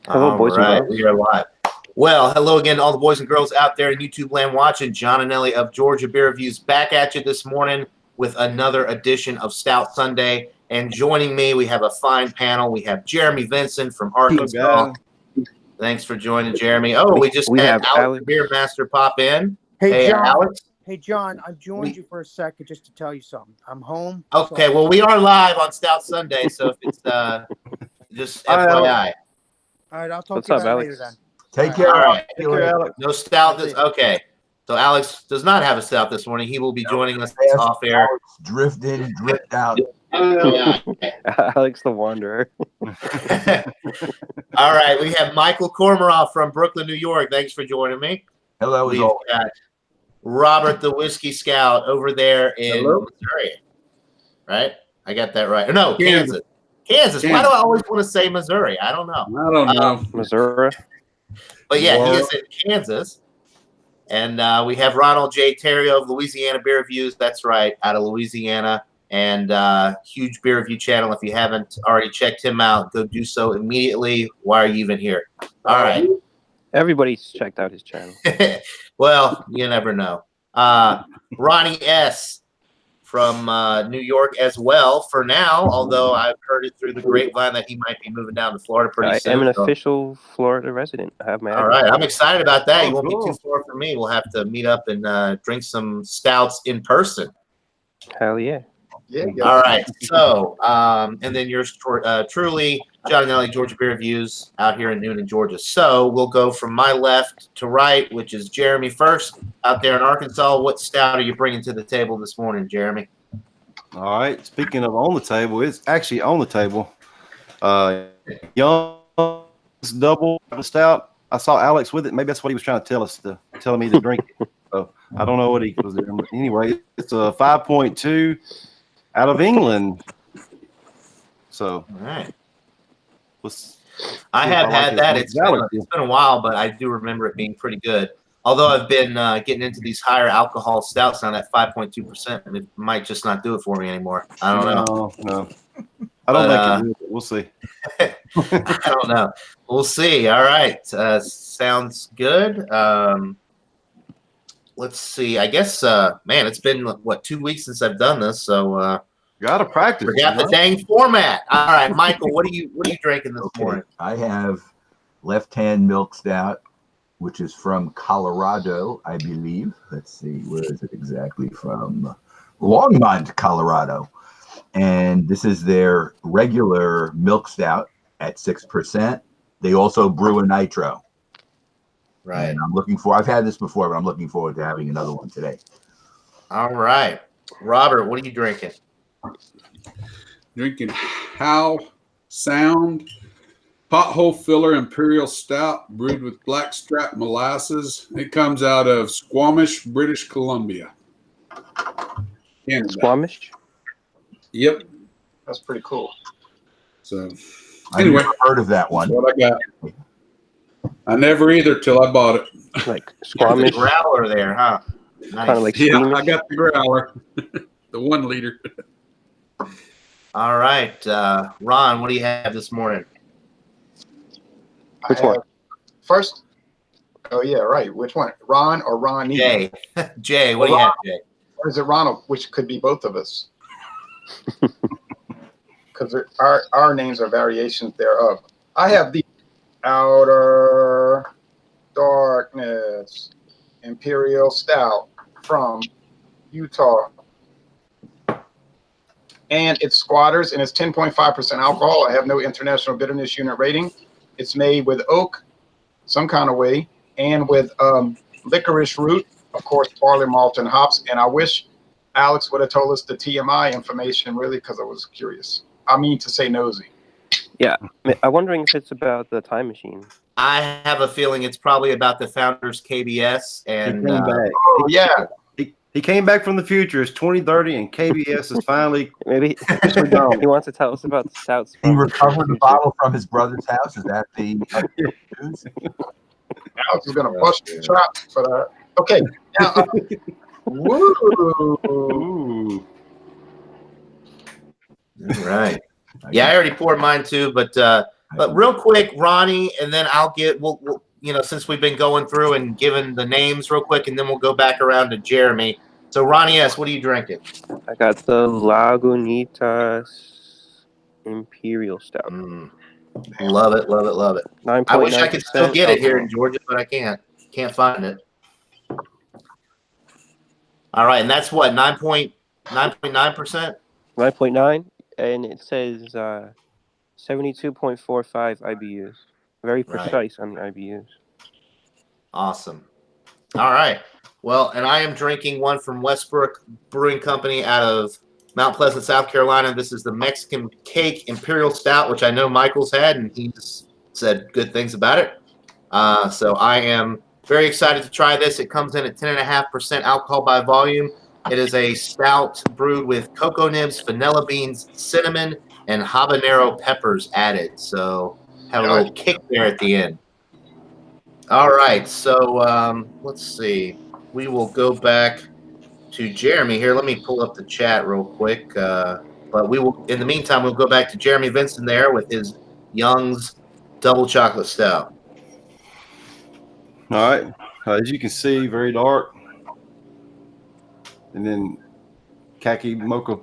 Hello, boys and girls. We are live. Well, hello again to all the boys and girls out there in YouTube land watching. John and Ellie of Georgia Beer Reviews back at you this morning with another edition of Stout Sunday. And joining me, we have a fine panel. We have Jeremy Vincent from Arkansas. Thanks for joining, Jeremy. Oh, we just had Alex, the Beer Master, pop in. Hey, John. Alex. Hey, John, I've joined you for a second just to tell you something. I'm home. Okay, well, we are live on Stout Sunday, so if it's just FYI. All right, I'll talk to you about it later then. Take care. All right. Take care, Alex. No Stout. Okay. So Alex does not have a Stout this morning. He will be joining us off air. Alex drift in, drift out. Alex the Wanderer. All right. We have Michael Kormaroff from Brooklyn, New York. Thanks for joining me. Hello. We've got Robert the Whiskey Scout over there in Missouri. Right? I got that right. No, Kansas. Kansas. Why do I always want to say Missouri? I don't know. I don't know. Missouri. But yeah, he is in Kansas. And we have Ronald J. Terrio of Louisiana Beer Reviews. That's right, out of Louisiana. And huge beer review channel. If you haven't already checked him out, go do so immediately. Why are you even here? All right. Everybody's checked out his channel. Well, you never know. Ronnie S. from New York as well for now, although I've heard it through the grapevine that he might be moving down to Florida pretty soon. I am an official Florida resident. I have my All right. I'm excited about that. You won't be too far from me. We'll have to meet up and drink some stouts in person. Hell yeah. Yeah. All right. So, and then yours truly, John and Ellie, Georgia Beer Reviews out here in Newnan, Georgia. So we'll go from my left to right, which is Jeremy first out there in Arkansas. What stout are you bringing to the table this morning, Jeremy? All right. Speaking of on the table, it's actually on the table. Young's double stout. I saw Alex with it. Maybe that's what he was trying to tell us, telling me to drink it. So I don't know what he was doing. But anyway, it's a 5.2 out of England. So, all right. I have had that. It's been a while, but I do remember it being pretty good. Although I've been getting into these higher alcohol stouts now at 5.2%, and it might just not do it for me anymore. I don't know. No. I don't think it will. We'll see. I don't know. We'll see. All right. Sounds good. Let's see. I guess, man, it's been, 2 weeks since I've done this, so gotta practice. Forgot the dang format. All right, Michael, what are you drinking this morning? I have Left Hand Milk Stout, which is from Colorado, I believe. Let's see, where is it exactly from? Longmont, Colorado. And this is their regular milk stout at 6%. They also brew a nitro. Right. And I've had this before, but I'm looking forward to having another one today. All right. Robert, what are you drinking? Drinking How Sound Pothole Filler Imperial Stout brewed with blackstrap molasses. It comes out of Squamish, British Columbia. Canada. Squamish? Yep. That's pretty cool. So, I've never heard of that one. That's what I got. I never either till I bought it. Like Squamish? The growler there, huh? Nice. Kind of like yeah, I got the growler. The 1 liter. All right. Ron, what do you have this morning? Which one? First, oh yeah, right. Which one? Ron or Ronnie? Jay. Jay, what do you have, Jay? Or is it Ronald? Which could be both of us. Because our names are variations thereof. I have the Outer Darkness Imperial Stout from Utah. And it's squatters, and it's 10.5% alcohol. I have no international bitterness unit rating. It's made with oak, some kind of way, and with licorice root, of course, barley malt and hops. And I wish Alex would have told us the TMI information, really, because I was curious. I mean to say nosy. Yeah. I'm wondering if it's about the time machine. I have a feeling it's probably about the founders KBS. And oh, yeah. He came back from the future. It's 2030, and KBS is finally Maybe he wants to tell us about the stouts. He recovered the bottle from his brother's house. Is that the news? Alex is going to bust the trap for that. Okay. Now, Ooh. All right. Yeah, I already poured mine too, but But real quick, Ronnie, and then I'll get we'll since we've been going through and giving the names real quick, and then we'll go back around to Jeremy. So Ronnie S., what are you drinking? I got the Lagunitas Imperial Stout. Love it, love it, love it. 9.9%. I wish I could still get it here in alcohol. Georgia, but I can't. Can't find it. All right, and that's what 9.9%. 9.9, and it says 72.45 IBUs. Very precise on the IBUs. Awesome. All right. Well, and I am drinking one from Westbrook Brewing Company out of Mount Pleasant, South Carolina. This is the Mexican Cake Imperial Stout, which I know Michael's had, and he's said good things about it. So I am very excited to try this. It comes in at 10.5% alcohol by volume. It is a stout brewed with cocoa nibs, vanilla beans, cinnamon, and habanero peppers added. So have a little kick there at the end. All right. So let's see. We will go back to Jeremy here. Let me pull up the chat real quick. But we will, in the meantime, we'll go back to Jeremy Vincent there with his Young's Double Chocolate Stout. All right. As you can see, very dark. And then khaki mocha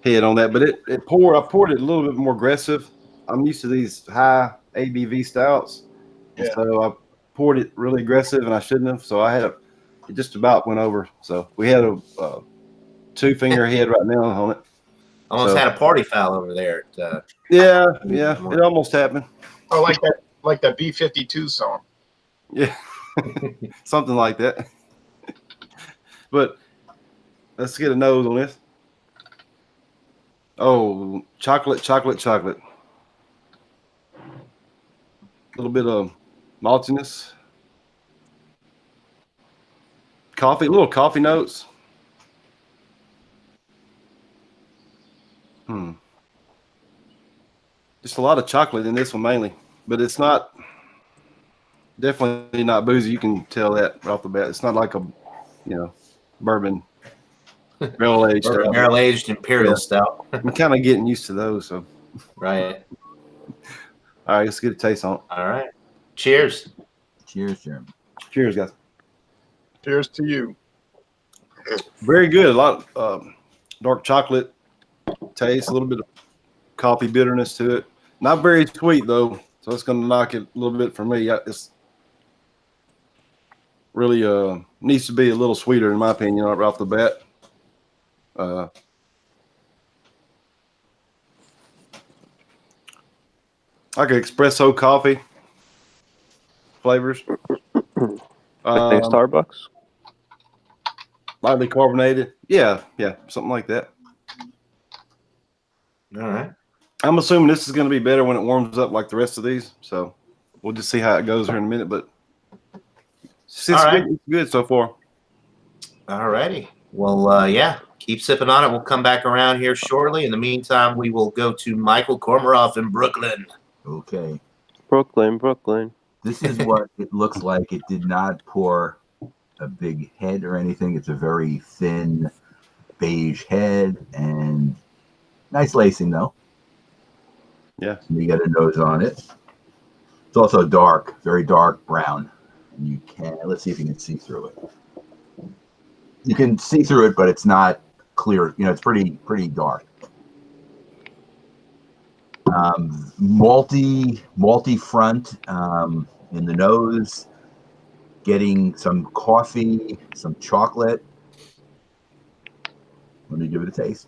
head on that. But I poured it a little bit more aggressive. I'm used to these high ABV stouts. And so I poured it really aggressive, and I shouldn't have. So it just about went over. So we had a 2-finger head right now on it. Almost had a party foul over there. Yeah, it almost happened. Oh, like that B-52 song. Yeah, something like that. But let's get a nose on this. Oh, chocolate. A little bit of maltiness. Coffee, little coffee notes. Just a lot of chocolate in this one mainly, but it's definitely not boozy. You can tell that right off the bat. It's not like a, bourbon barrel aged. Barrel aged Imperial Stout. I'm kind of getting used to those. So right. All right, let's get a taste on it. All right. Cheers. Cheers, Jeremy. Cheers, guys. Cheers to you. Very good. A lot of dark chocolate taste, a little bit of coffee bitterness to it. Not very sweet, though, so it's going to knock it a little bit for me. It's really needs to be a little sweeter, in my opinion, right off the bat. Like espresso coffee flavors. Like Starbucks? Lightly carbonated. Yeah, something like that. All right. I'm assuming this is going to be better when it warms up like the rest of these. So we'll just see how it goes here in a minute. But it's good so far. All righty. Well, keep sipping on it. We'll come back around here shortly. In the meantime, we will go to Michael Kormaroff in Brooklyn. Okay. Brooklyn. This is what it looks like. It did not pour a big head or anything. It's a very thin beige head and nice lacing, though. Yeah. You got a nose on it. It's also dark, very dark brown. And let's see if you can see through it. You can see through it, but it's not clear. It's pretty dark. Malty front in the nose, getting some coffee, some chocolate. Let me give it a taste.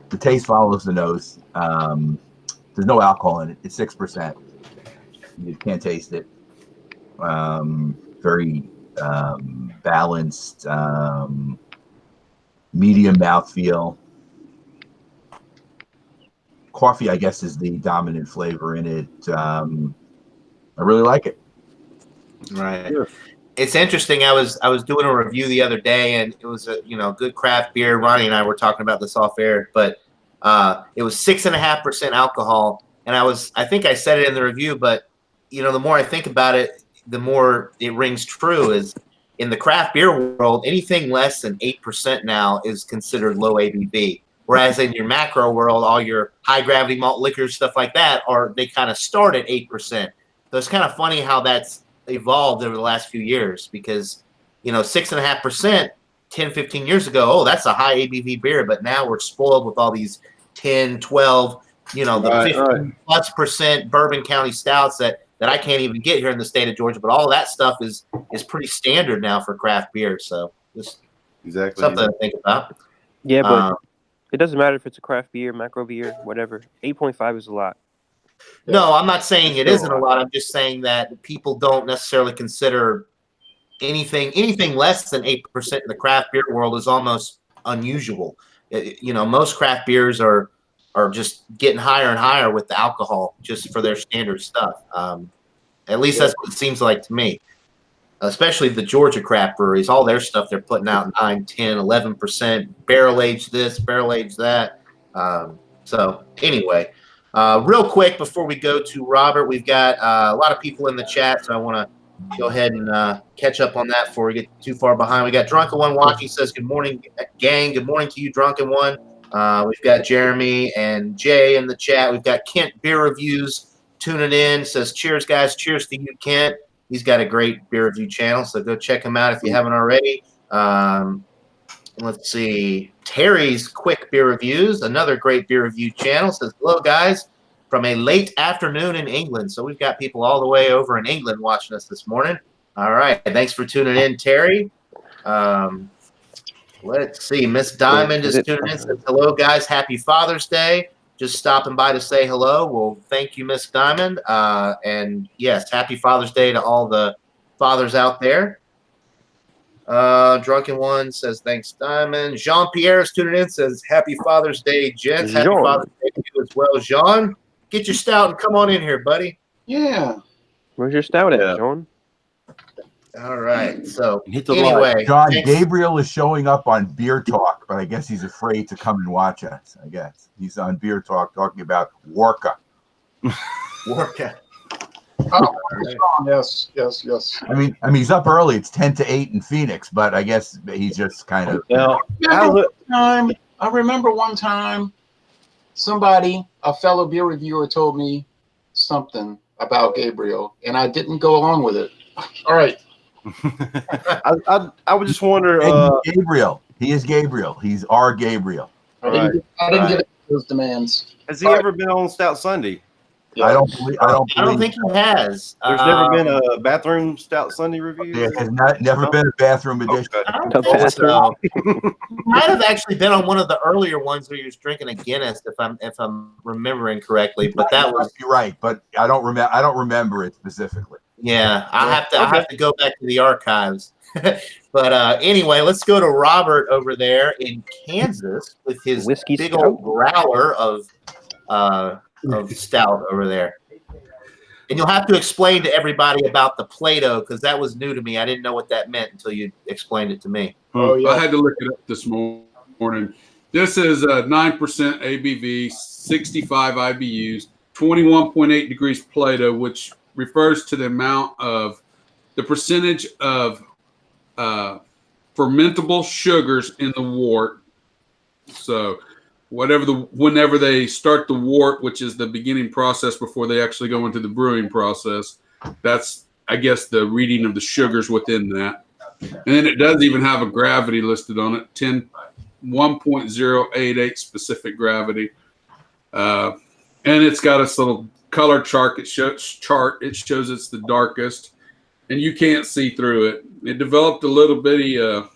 The taste follows the nose. There's no alcohol in it. It's 6%. You can't taste it. Very balanced, medium mouthfeel. Coffee, I guess, is the dominant flavor in it. I really like it. Right. Sure. It's interesting. I was doing a review the other day, and it was a good craft beer. Ronnie and I were talking about this off air, but it was 6.5% alcohol, and I think I said it in the review, but the more I think about it, the more it rings true. Is in the craft beer world, anything less than 8% now is considered low ABV. Whereas in your macro world, all your high gravity malt liquors, stuff like that, they kind of start at 8%. So it's kind of funny how that's evolved over the last few years because, 6.5%, 10, 15 years ago, oh, that's a high ABV beer. But now we're spoiled with all these 10, 12, the 50+% Bourbon County stouts that I can't even get here in the state of Georgia. But all of that stuff is pretty standard now for craft beer. So just something to think about. Yeah, but it doesn't matter if it's a craft beer, macro beer, whatever. 8.5 is a lot. No, I'm not saying it isn't a lot. I'm just saying that people don't necessarily consider anything less than 8% in the craft beer world is almost unusual. Most craft beers are just getting higher and higher with the alcohol just for their standard stuff. At least that's what it seems like to me. Especially the Georgia craft breweries, all their stuff they're putting out 9, 10, 11%, barrel aged this, barrel aged that. So anyway, real quick before we go to Robert, we've got a lot of people in the chat, so I want to go ahead and catch up on that before we get too far behind. We got Drunken One watching, says, good morning, gang. Good morning to you, Drunken One. We've got Jeremy and Jay in the chat. We've got Kent Beer Reviews tuning in, says, cheers, guys. Cheers to you, Kent. He's got a great beer review channel, so go check him out if you haven't already. Let's see. Terry's Quick Beer Reviews, another great beer review channel, says, hello, guys, from a late afternoon in England. So we've got people all the way over in England watching us this morning. All right. Thanks for tuning in, Terry. Let's see. Miss Diamond is tuning in. Says, hello, guys. Happy Father's Day. Just stopping by to say hello. Well, thank you, Miss Diamond. And yes, happy Father's Day to all the fathers out there. Drunken One says, thanks, Diamond. Jean-Pierre is tuning in, says, happy Father's Day, gents. Happy Father's Day to you as well, Jean. Get your stout and come on in here, buddy. Yeah. Where's your stout at, John? All right. So anyway, John, Gabriel is showing up on Beer Talk, but I guess he's afraid to come and watch us. I guess he's on Beer Talk talking about Warka. Warka. Oh, yes. I mean, he's up early. It's 10 to 8 in Phoenix, but I guess he's just kind of. I remember one time somebody, a fellow beer reviewer, told me something about Gabriel, and I didn't go along with it. All right. I would just wonder. Gabriel. He is Gabriel. He's our Gabriel. I didn't get those demands. Has he ever been on Stout Sunday? Yeah. I don't think he has. There's never been a bathroom Stout Sunday review. There has never been a bathroom edition. I don't think so. Might have actually been on one of the earlier ones where he was drinking a Guinness, if I'm remembering correctly. But that was right. But I don't remember it specifically. Yeah, I have to go back to the archives. But anyway, let's go to Robert over there in Kansas with his whiskey big stout. old growler of stout over there. And you'll have to explain to everybody about the Play-Doh because that was new to me. I didn't know what that meant until you explained it to me. Oh, yeah. I had to look it up this morning. This is 9% ABV, 65 IBUs, 21.8 degrees Play-Doh, which refers to the percentage of fermentable sugars in the wort. So whenever they start the wort, which is the beginning process before they actually go into the brewing process, that's, I guess, the reading of the sugars within that. And then it does even have a gravity listed on it, 1.088 specific gravity. And it's got a little color chart. It shows it's the darkest, and you can't see through it. It developed a little bitty, about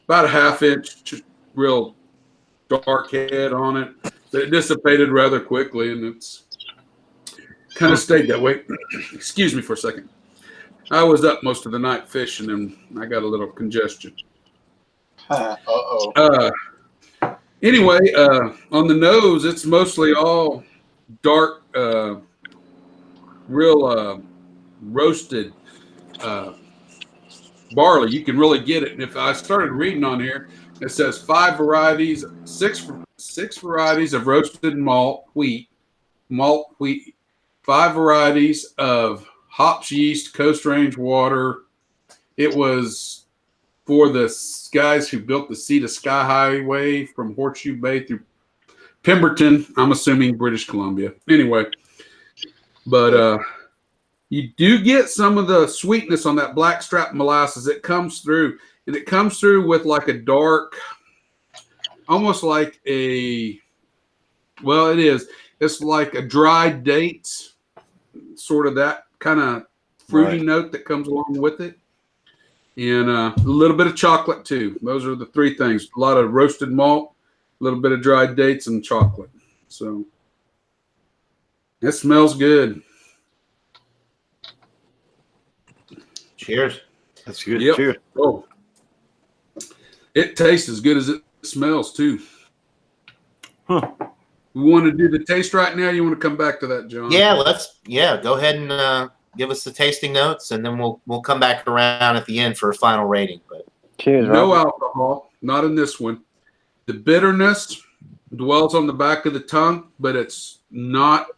a half-inch real dark head on it. But it dissipated rather quickly, and it's kind of stayed that way. Excuse me for a second. I was up most of the night fishing, and I got a little congestion. Anyway, on the nose, it's mostly all dark, real roasted barley. You can really get it. And if I started reading on here, it says 5 varieties, six varieties of roasted malt wheat, 5 varieties of hops, yeast, Coast Range water. It was for the guys who built the Sea to Sky Highway from Horseshoe Bay through Pemberton. I'm assuming British Columbia. Anyway, but you do get some of the sweetness on that blackstrap molasses. It comes through, and it comes through with like a dark, almost like a, well, it is. It's like a dried dates, sort of that kind of fruity note that comes along with it. And a little bit of chocolate too. Those are the three things. A lot of roasted malt, a little bit of dried dates, and chocolate. So it smells good. Cheers. That's good. Yep. Cheers. Oh, it tastes as good as it smells too. Huh. We want to do the taste right now. You want to come back to that, John? Yeah, go ahead and give us the tasting notes, and then we'll come back around at the end for a final rating. But Cheers, no Robert. alcohol, not in this one. The bitterness dwells on the back of the tongue, but it's not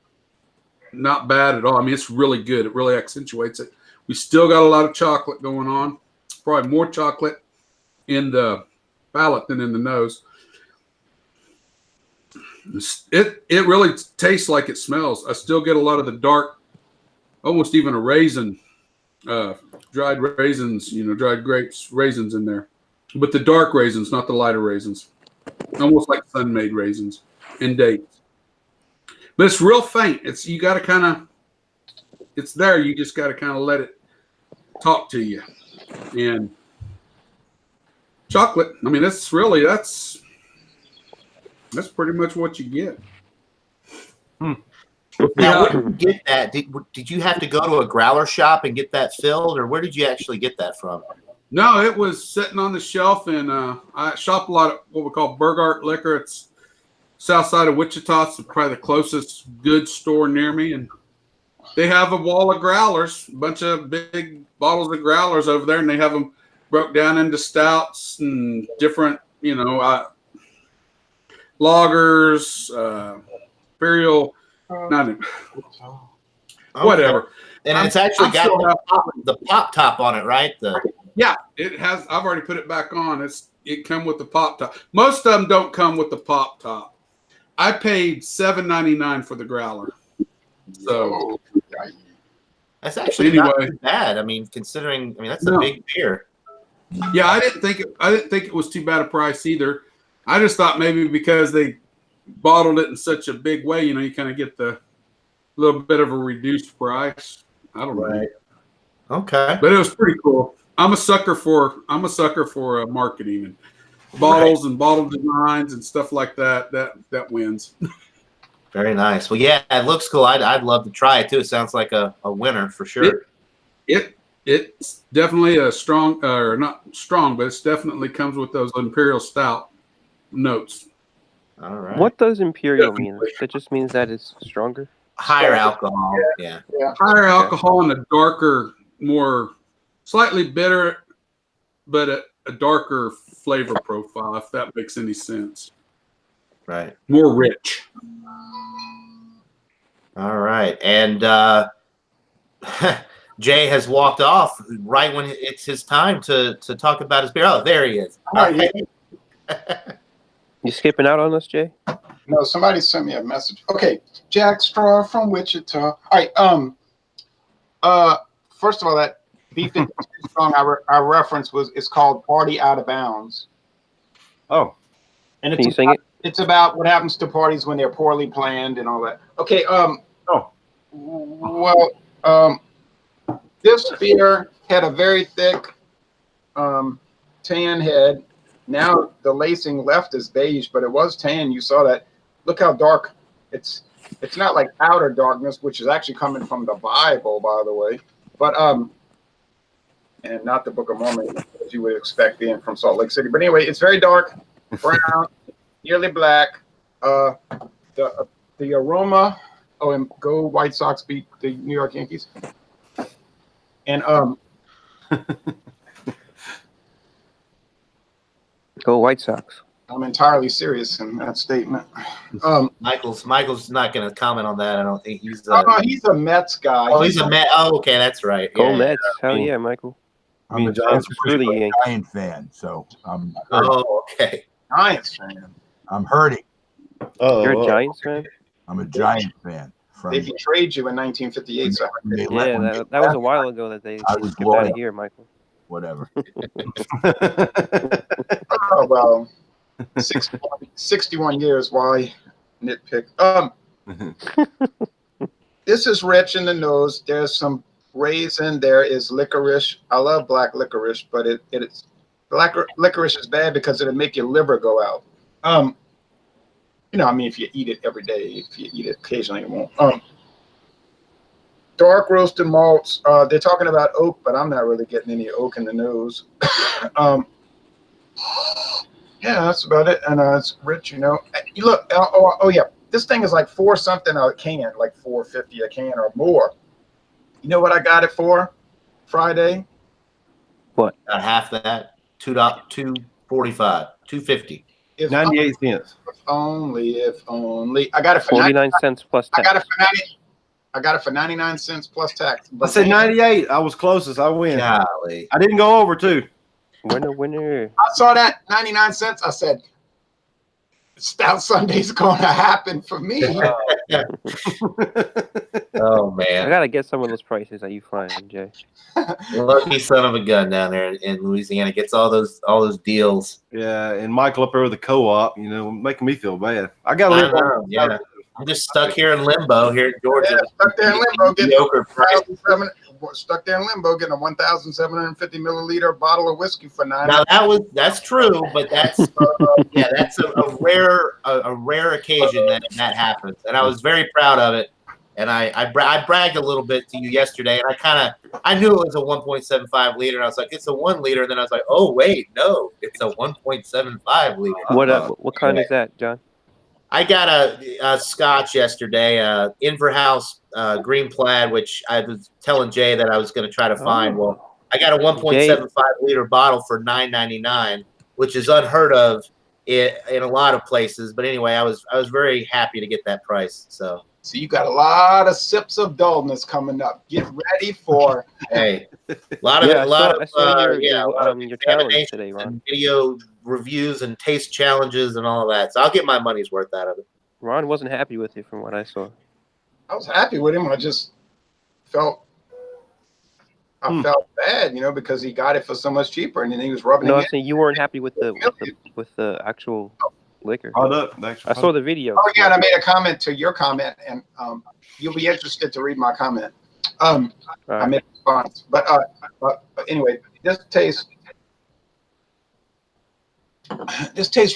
bad at all. I mean, it's really good. It really accentuates it. We still got a lot of chocolate going on. Probably more chocolate in the palate than in the nose. It really tastes like it smells. I still get a lot of the dark, almost even a raisin, dried raisins, dried grapes, raisins in there. But the dark raisins, not the lighter raisins. Almost like sun-made raisins and dates. But it's real faint. You got to kind of, it's there. You just got to kind of let it talk to you. And chocolate, I mean, that's pretty much what you get. now, where did you get that? Did you have to go to a growler shop and get that filled, or where did you actually get that from? No, it was sitting on the shelf, and I shop a lot of what we call Burgart Liquor. It's south side of Wichita. It's probably the closest goods store near me, and they have a wall of growlers, a bunch of big bottles of growlers over there, and they have them broke down into stouts and different, lagers, imperial, whatever. And it's actually got the pop top on it, right? Yeah, it has. I've already put it back on. It come with the pop top. Most of them don't come with the pop top. I paid $7.99 for the growler. So that's actually not too bad. I mean, considering, that's a big beer. Yeah, I didn't think it was too bad a price either. I just thought maybe because they bottled it in such a big way, you kind of get the little bit of a reduced price. I don't know. Right. Okay. But it was pretty cool. I'm a sucker for marketing and bottles and bottle designs and stuff like that. That wins. Very nice. Well, yeah, it looks cool. I'd love to try it too. It sounds like a winner for sure. It's definitely a strong, or not strong, but it definitely comes with those Imperial Stout notes. All right. What does Imperial mean? That just means that it's stronger? Higher alcohol. Yeah. Higher alcohol and a darker, more slightly bitter, but a darker flavor profile, if that makes any sense. Right. More rich. All right. And Jay has walked off right when it's his time to talk about his beer. Oh, there he is. All right. Okay. You skipping out on us, Jay? No, somebody sent me a message. Okay, Jack Straw from Wichita. All right. First of all, that B-52 song I referenced it's called "Party Out of Bounds." Oh, and can you sing it? It's about what happens to parties when they're poorly planned and all that. Okay. Well, this beer had a very thick tan head. Now the lacing left is beige, but it was tan. You saw that. Look how dark. It's not like outer darkness, which is actually coming from the Bible, by the way. But and not the Book of Mormon, as you would expect being from Salt Lake City. But anyway, it's very dark, brown, nearly black. The aroma. Oh, and go White Sox beat the New York Yankees. And Go White Sox. I'm entirely serious in that statement. Michael's not going to comment on that. I don't think he's. He's a Mets guy. Oh, he's a Met. Oh, okay, that's right. Go Yeah, Mets. Hell yeah, Michael. Me and John's pretty Yankees. Giant fan, so I'm Oh, okay. Giants fan. I'm hurting. You're a Giants fan? I'm a Giant fan. They betrayed you in 1958. So Yeah, that was a while ago that they I was skipped out loyal. of here, Michael. Whatever. oh, well, 61 years. Why nitpick? This is rich in the nose. There's some raisin. There is licorice. I love black licorice, but it's black licorice is bad because it'll make your liver go out. I mean, if you eat it every day, if you eat it occasionally, it won't. Dark roasted malts. They're talking about oak, but I'm not really getting any oak in the nose. Yeah, that's about it. And it's rich, You look. Oh yeah. This thing is like $4 something a can, like $4.50 a can or more. You know what I got it for Friday? What? About half that. $2.45, $2.50. 98 cents. If only. I got it for 49 cents plus tax. I got it for 99 cents plus tax. I said 98. I was closest. I win. Golly. I didn't go over too. Winner. I saw that 99 cents. I said, Stout Sunday's going to happen for me. Oh, I man. gotta get some of those prices that you find, Jay. Lucky son of a gun down there in Louisiana gets all those deals. Yeah, and Michael up there with the co-op, making me feel bad. I got to live on. Yeah. I'm just stuck here in limbo here in Georgia. Yeah, stuck there in limbo, getting Mediocre price. stuck there in limbo, getting a 1,750 milliliter bottle of whiskey for $9. Now that's true, but that's that's a rare occasion that happens, and I was very proud of it. And I bragged a little bit to you yesterday, and I knew it was a 1.75 liter, and I was like, it's a 1 liter, and then I was like, oh wait, no, it's a 1.75 liter. What kind is that, John? I got a Scotch yesterday, Inverhouse Green Plaid, which I was telling Jay that I was going to try to find. Well, I got a 1.75 liter bottle for $9.99, which is unheard of in a lot of places. But anyway, I was very happy to get that price. So you got a lot of sips of dullness coming up. Get ready for a lot of your challenge today, Ron. Video reviews and taste challenges and all of that. So I'll get my money's worth out of it. Ron wasn't happy with you from what I saw. I was happy with him. I just felt bad, because he got it for so much cheaper, and then he was rubbing. No, I'm saying you weren't happy with the actual liquor. I saw the video. Oh yeah, and I made a comment to your comment, and you'll be interested to read my comment. I made a response, but anyway, this tastes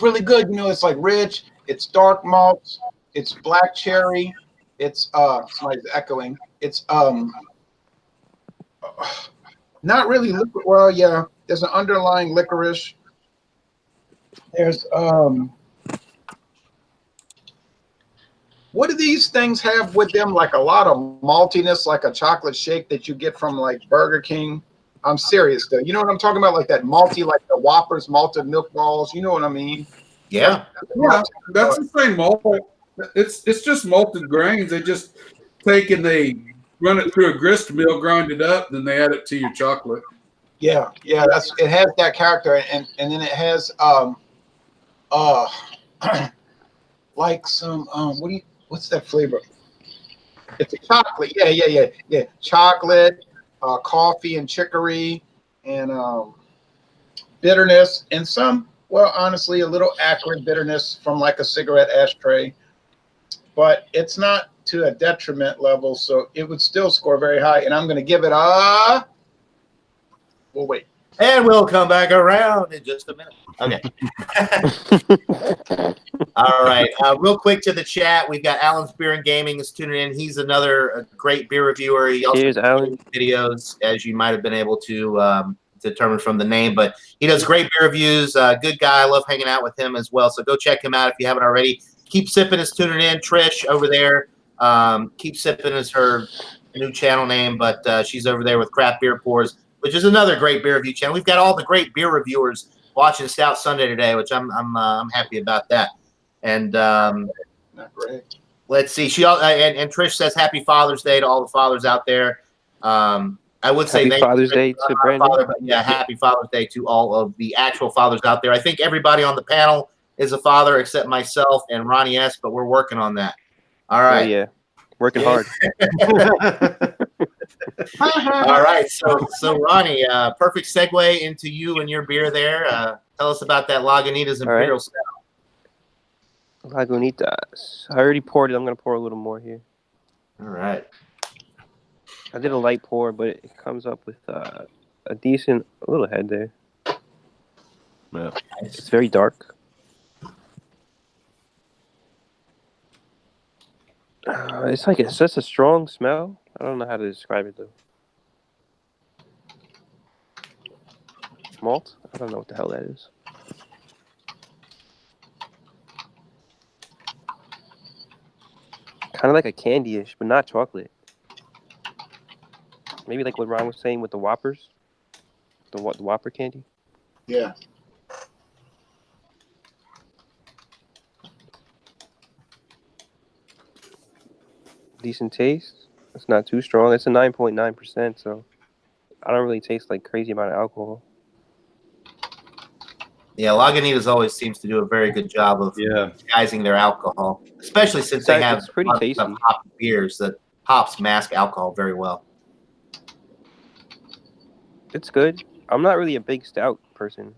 really good. It's like rich. It's dark malts. It's black cherry. It's somebody's echoing. It's not really liquid. Well, yeah. There's an underlying licorice. There's what do these things have with them? Like a lot of maltiness, like a chocolate shake that you get from like Burger King. I'm serious though. You know what I'm talking about? Like that malty, like the Whoppers malted milk balls. You know what I mean? Yeah. Yeah, that's the same malt. It's just malted grains. They just take and they run it through a grist mill, grind it up, then they add it to your chocolate. Yeah, it has that character, and then it has like some what's that flavor? It's a chocolate. Yeah. Chocolate, coffee and chicory, and bitterness, and some. Well, honestly, a little acrid bitterness from like a cigarette ashtray, but it's not to a detriment level, so it would still score very high. And I'm going to give it we'll wait. And we'll come back around in just a minute. Okay. All right. Real quick to the chat. We've got Alan's Beer and Gaming is tuning in. He's another great beer reviewer. He also does videos, as you might have been able to determine from the name, but he does great beer reviews. Good guy. I love hanging out with him as well. So go check him out if you haven't already. Keep Sipping is tuning in. Trish over there. Keep Sipping is her new channel name, but she's over there with Craft Beer Pours, which is another great beer review channel. We've got all the great beer reviewers watching Stout Sunday today, which I'm happy about that. And not great. Let's see. She and Trish says Happy Father's Day to all the fathers out there. I would say Happy Father's Day to Brandon. Father, but yeah, happy Father's Day to all of the actual fathers out there. I think everybody on the panel is a father except myself and Ronnie S., but we're working on that. All Oh right. yeah, working hard. All right. So Ronnie, perfect segue into you and your beer there. Tell us about that Lagunitas All right. Imperial Stout. Lagunitas. I already poured it. I'm gonna pour a little more here. All right. I did a light pour, but it comes up with a little head there. Yeah. It's very dark. It's such a strong smell. I don't know how to describe it though. Malt? I don't know what the hell that is. Kind of like a candy-ish, but not chocolate. Maybe like what Ron was saying with the Whoppers, the Whopper candy. Yeah. Decent taste. It's not too strong. It's a 9.9%, so I don't really taste like crazy amount of alcohol. Yeah, Lagunitas always seems to do a very good job of disguising their alcohol, especially since they have It's pretty tasty. of hoppy beers that hops mask alcohol very well. It's good. I'm not really a big stout person,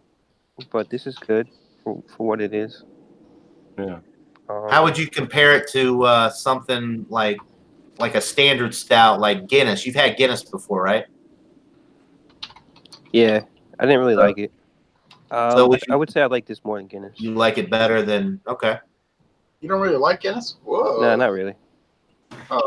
but this is good for what it is. Yeah. How would you compare it to something like a standard stout like Guinness? You've had Guinness before, right? Yeah, I didn't really like it. So I would say I like this more than Guinness. You like it better than You don't really like Guinness? Whoa. No, not really.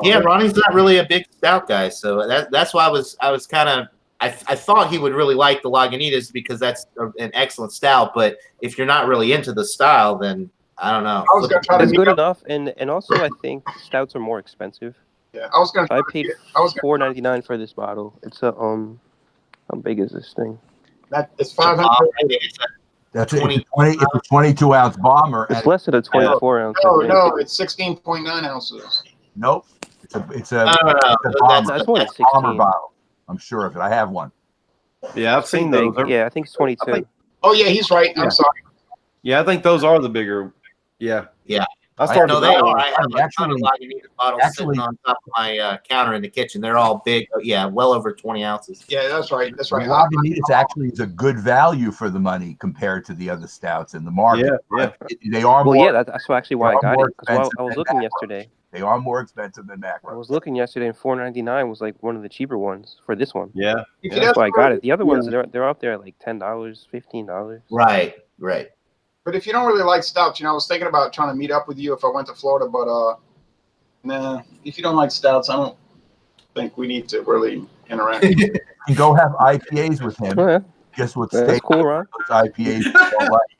Yeah, Ronnie's not really a big stout guy, so that's why I was kind of I thought he would really like the Lagunitas because that's an excellent stout. But if you're not really into the style, then I don't know. I was gonna try to It's meet good up. enough, and also I think stouts are more expensive. Yeah, I was gonna. So I paid $4.99 for this bottle. It's a how big is this thing? It's 500. That's it's a 22 ounce bomber. It's less than a 24 ounce. I think. No, it's 16.9 ounces. Nope. It's a That's more than 16. bomber bottle. I'm sure of it. I have one. Yeah, I've seen those. Yeah, I think it's 22. Oh yeah, he's right. I'm sorry. Yeah, I think those are the bigger. Yeah. Yeah. I started. They are. I have a ton of Actually- Lagunitas bottles sitting on top of my counter in the kitchen. They're all big. Yeah, well over 20 ounces. Yeah, that's right. That's right. Lagunitas actually is a good value for the money compared to the other stouts in the market. Yeah. They are Well, more. yeah, that's actually why I got more it. Because expensive I was than looking that. yesterday. They are more expensive than that. I was looking yesterday, and $4.99 was like one of the cheaper ones for this one. Yeah. That's why I got it. The other ones they're up there at like $10, $15. Right. But if you don't really like stouts, I was thinking about trying to meet up with you if I went to Florida, but nah, if you don't like stouts, I don't think we need to really interact. You can go have IPAs with him. Oh, yeah. Guess what? That's cool, Ron. Those IPAs you don't like.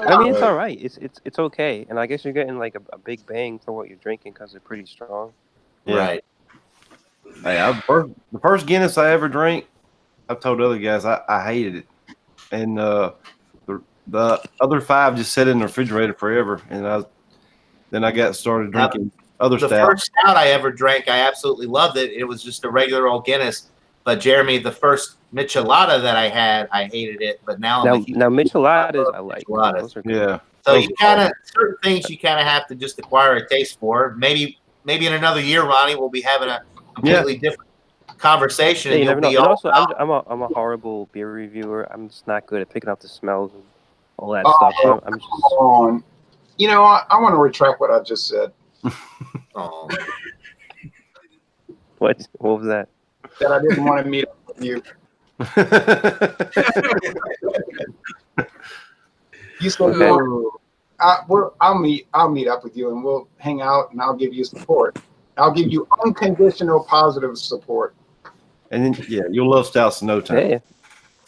I mean, it's all right. It's okay, and I guess you're getting like a big bang for what you're drinking because they're pretty strong. Yeah. Right. Hey, the first Guinness I ever drank, I've told other guys I hated it, and the other 5 just sat in the refrigerator forever, and then I got started drinking other The stouts. first stout I ever drank, I absolutely loved it. It was just a regular old Guinness. But Jeremy, the first Michelada that I had, I hated it. But now I'm a huge Micheladas I like. Micheladas. Those are good. Yeah. So you certain things you kind of have to just acquire a taste for. Maybe in another year, Ronnie, we'll be having a completely different conversation. Yeah, you and never you'll know. be And all also, I'm a horrible beer reviewer. I'm just not good at picking up the smells and all that stuff. So I'm just. Come on. I want to retract what I just said. Oh. What was that? That I didn't want to meet up with you. You said I'll meet up with you and we'll hang out and I'll give you support. I'll give you unconditional positive support. And then you'll love stouts in no time. Hey,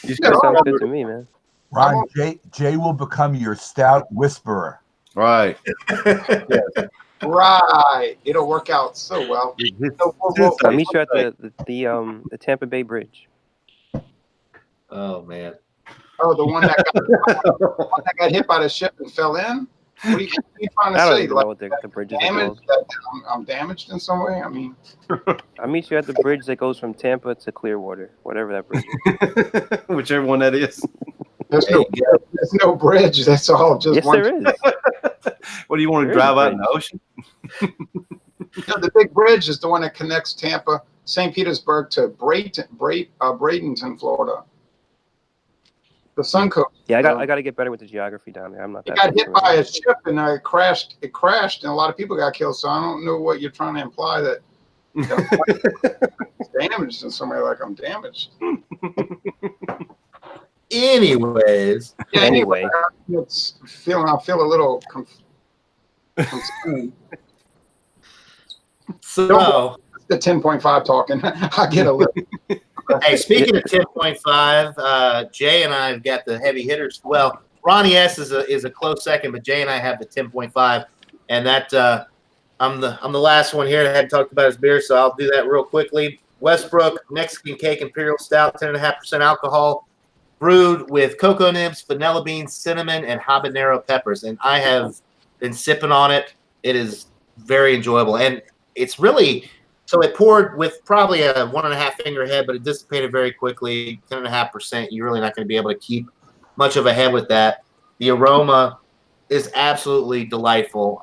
that sounds good to me, man. Ron, Jay will become your stout whisperer. Right. Right. It'll work out so well. I'll meet you at the Tampa Bay Bridge. Oh man. Oh, the one that got hit by the ship and fell in? What are you trying to I don't say? even Like know what the bridges are damaged? called. That I'm damaged in some way? I mean, I meet you at the bridge that goes from Tampa to Clearwater, whatever that bridge is. Whichever one that is. there's There no you go. there's no bridge. That's all. Just Yes, one. there is. What do you want to There is a drive out in the bridge. ocean? No, the big bridge is the one that connects Tampa, St. Petersburg to Bradenton, Florida. The Suncoast. Yeah, I got to get better with the geography down there. I'm not It that. got hit familiar. by a ship and it crashed. It crashed, and a lot of people got killed. So I don't know what you're trying to imply that it's damaged in some way. Like I'm damaged. Anyways, Yeah. Anyway. I feel a little concerned. so The 10.5 talking. I get a little. hey, speaking of 10.5, Jay and I have got the heavy hitters. Well, Ronnie S is a close second, but Jay and I have the 10.5, and that I'm the last one here that hadn't talked about his beer, so I'll do that real quickly. Westbrook Mexican Cake Imperial Stout, 10.5% alcohol, brewed with cocoa nibs, vanilla beans, cinnamon, and habanero peppers. And I have been sipping on it. It is very enjoyable, and it's really. So it poured with probably a 1.5 finger head, but it dissipated very quickly. 10.5%. You're really not going to be able to keep much of a head with that. The aroma is absolutely delightful.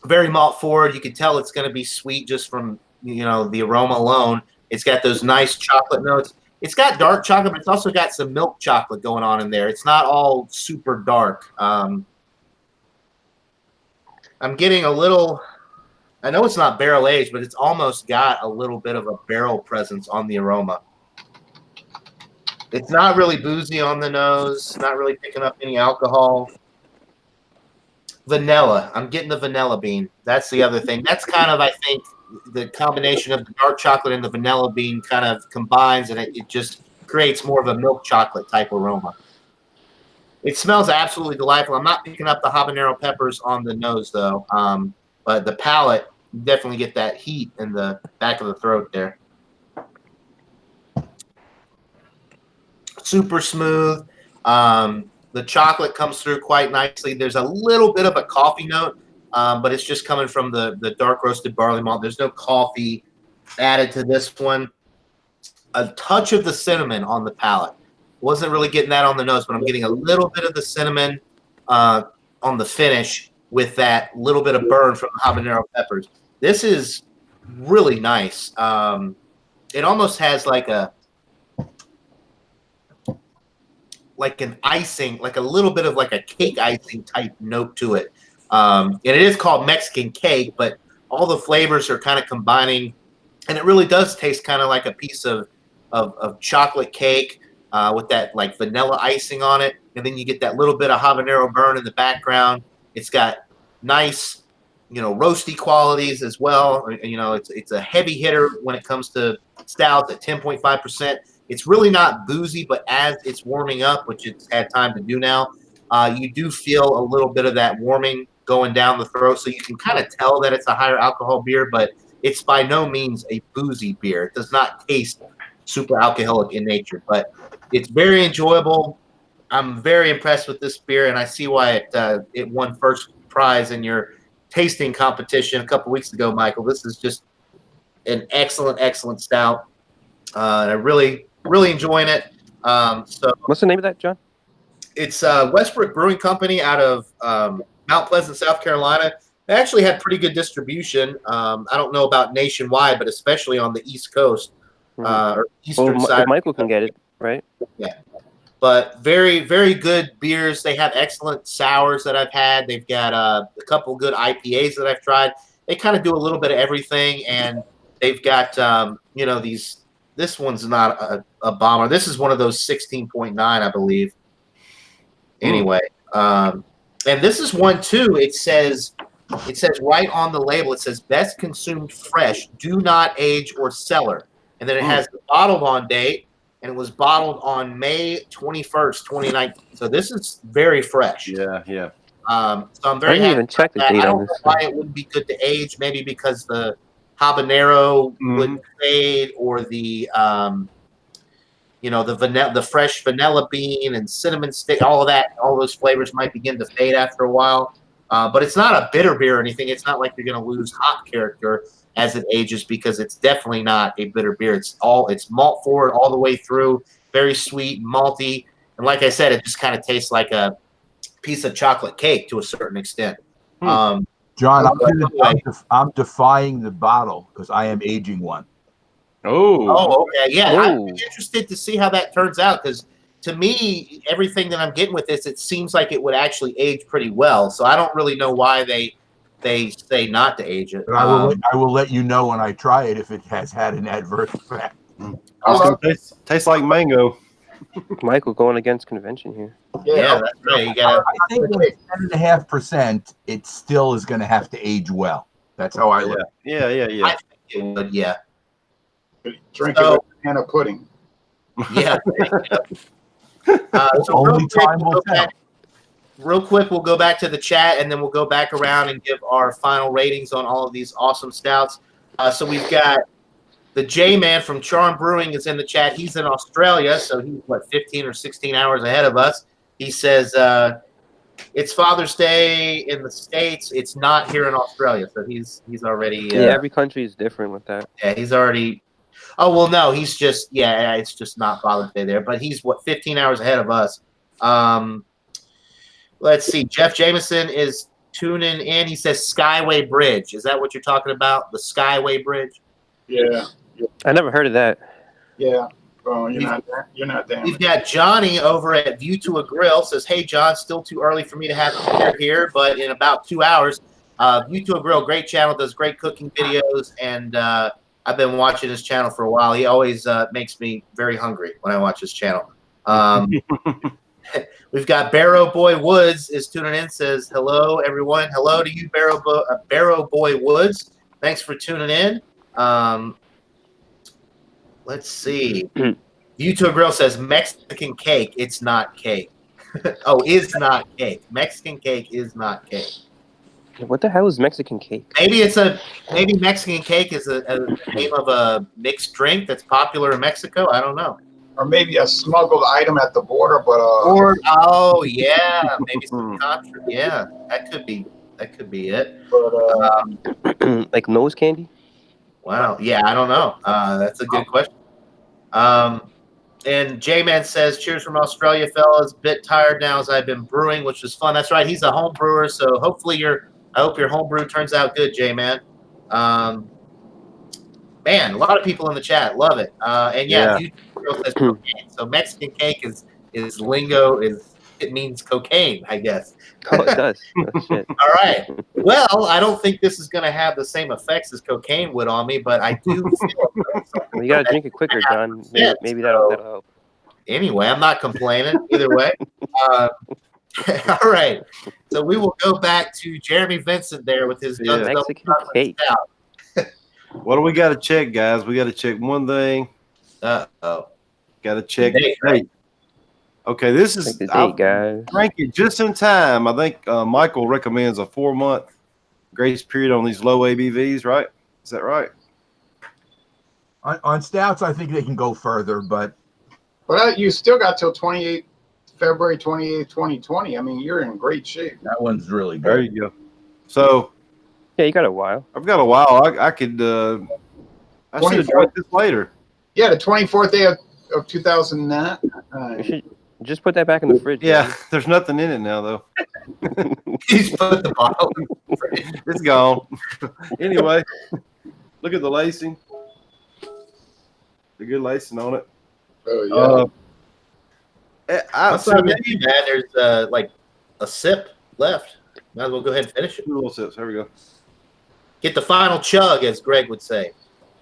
Very malt forward. You can tell it's going to be sweet just from the aroma alone. It's got those nice chocolate notes. It's got dark chocolate, but it's also got some milk chocolate going on in there. It's not all super dark. I'm getting a little. I know it's not barrel aged, but it's almost got a little bit of a barrel presence on the aroma. It's not really boozy on the nose, not really picking up any alcohol. Vanilla. I'm getting the vanilla bean. That's the other thing. That's kind of, I think, the combination of the dark chocolate and the vanilla bean kind of combines, and it just creates more of a milk chocolate type aroma. It smells absolutely delightful. I'm not picking up the habanero peppers on the nose, though. But the palate, you definitely get that heat in the back of the throat there. Super smooth. The chocolate comes through quite nicely. There's a little bit of a coffee note, but it's just coming from the dark roasted barley malt. There's no coffee added to this one. A touch of the cinnamon on the palate. Wasn't really getting that on the nose, but I'm getting a little bit of the cinnamon on the finish with that little bit of burn from the habanero peppers. This is really nice. It almost has like an icing, like a little bit of like a cake icing type note to it. And it is called Mexican cake, but all the flavors are kind of combining, and it really does taste kind of like a piece of chocolate cake with that like vanilla icing on it. And then you get that little bit of habanero burn in the background. It's got nice, roasty qualities as well. It's a heavy hitter when it comes to stouts at 10.5%. It's really not boozy, but as it's warming up, which it's had time to do now, you do feel a little bit of that warming going down the throat. So you can kind of tell that it's a higher alcohol beer, but it's by no means a boozy beer. It does not taste super alcoholic in nature, but it's very enjoyable. I'm very impressed with this beer, and I see why it won first prize in your tasting competition a couple weeks ago, Michael. This is just an excellent, excellent stout. And I really enjoying it. So What's the name of that, John? it's Westbrook Brewing Company out of Mount Pleasant, South Carolina. They actually had pretty good distribution. I don't know about nationwide, but especially on the East Coast or eastern side. If Michael can get it, right? Yeah. But very, very good beers. They have excellent sours that I've had. They've got a couple good IPAs that I've tried. They kind of do a little bit of everything, and they've got these. This one's not a bomber. This is one of those 16.9, I believe. Anyway, and this is one too. It says right on the label. It says best consumed fresh. Do not age or cellar. And then it has the bottled on date. And it was bottled on May 21st, 2019. So this is very fresh. Yeah. So I'm very I didn't happy even check the about that. date I on don't know this. why it wouldn't be good to age. Maybe because the habanero wouldn't fade, or the the fresh vanilla bean and cinnamon stick, all of that, all those flavors might begin to fade after a while. But it's not a bitter beer or anything. It's not like you're going to lose hop character as it ages, because it's definitely not a bitter beer. It's malt forward all the way through, very sweet, malty, and like I said, it just kind of tastes like a piece of chocolate cake to a certain extent. John, I'm defying the bottle because I am aging one. Oh, okay. Yeah, Whoa. I'm interested to see how that turns out, because to me, everything that I'm getting with this, it seems like it would actually age pretty well. So I don't really know why they say not to age it. But I will let you know when I try it if it has had an adverse effect. It's gonna taste like mango. Michael going against convention here. Yeah, that's right. You gotta, I think with 10.5%, it still is going to have to age well. That's how I look. Yeah. I think it would, yeah. Drink So- it with banana pudding. Yeah. Only time will tell. Real quick, we'll go back to the chat, and then we'll go back around and give our final ratings on all of these awesome stouts. So we've got the J-Man from Charm Brewing is in the chat. He's in Australia, so he's, 15 or 16 hours ahead of us. He says it's Father's Day in the States. It's not here in Australia, so he's already Every country is different with that. yeah, he's already. Oh well, no, he's just it's just not Father's Day there, but he's 15 hours ahead of us. Let's see. Jeff Jameson is tuning in. He says Skyway Bridge. Is that what you're talking about? The Skyway Bridge? Yeah, I never heard of that. yeah. Oh, you're not damn. We've got Johnny over at View to a Grill. Says, "Hey John, still too early for me to have beer here, but in about 2 hours, View to a Grill, great channel, does great cooking videos, and I've been watching his channel for a while. He always makes me very hungry when I watch his channel." We've got Barrow Boy Woods is tuning in. Says, "Hello everyone. Hello to you, Barrow Boy Woods. Thanks for tuning in." Let's see. View to a Grill says Mexican cake. It's not cake. Oh, is not cake. Mexican cake is not cake. What the hell is Mexican cake? Maybe Mexican cake is a name of a mixed drink that's popular in Mexico. I don't know. Or maybe a smuggled item at the border, but maybe some contra. Yeah, that could be it. but Like nose candy? Wow. Yeah, I don't know. That's a good question. And J-Man says, "Cheers from Australia, fellas. Bit tired now as I've been brewing, which was fun." That's right. He's a home brewer, so hopefully I hope your home brew turns out good, J-Man. Man, a lot of people in the chat love it. And View to a Grill says cocaine. So Mexican cake is lingo. It means cocaine, I guess. Oh, it does. Oh, shit. All right. Well, I don't think this is going to have the same effects as cocaine would on me, but I do feel Well, you gotta drink it quicker, John. Maybe that'll help. Anyway, I'm not complaining either way. All right. So we will go back to Jeremy Vincent there with his Mexican cake. What do we got to check, guys? We got to check one thing. Uh-oh. Got to check Date, the date. Okay, this is Check the date, guys. drank it just in time. I think Michael recommends a 4-month grace period on these low ABVs, right? Is that right? On stouts, I think they can go further, but you still got till February 28th, 2020. I mean, you're in great shape. that one's really There good. you go. So Yeah, you got a while. I've got a while. I could. I should have 24. drank this later. Yeah, the 24th day of 2009. You should just put that back in the fridge. Yeah, there's nothing in it now though. He's put the bottle. It's gone. Anyway, look at the lacing. The good lacing on it. Oh yeah. That's not too bad. There's like a sip left. Might as well go ahead and finish it. 2 little sips. Here we go. Get the final chug, as Greg would say.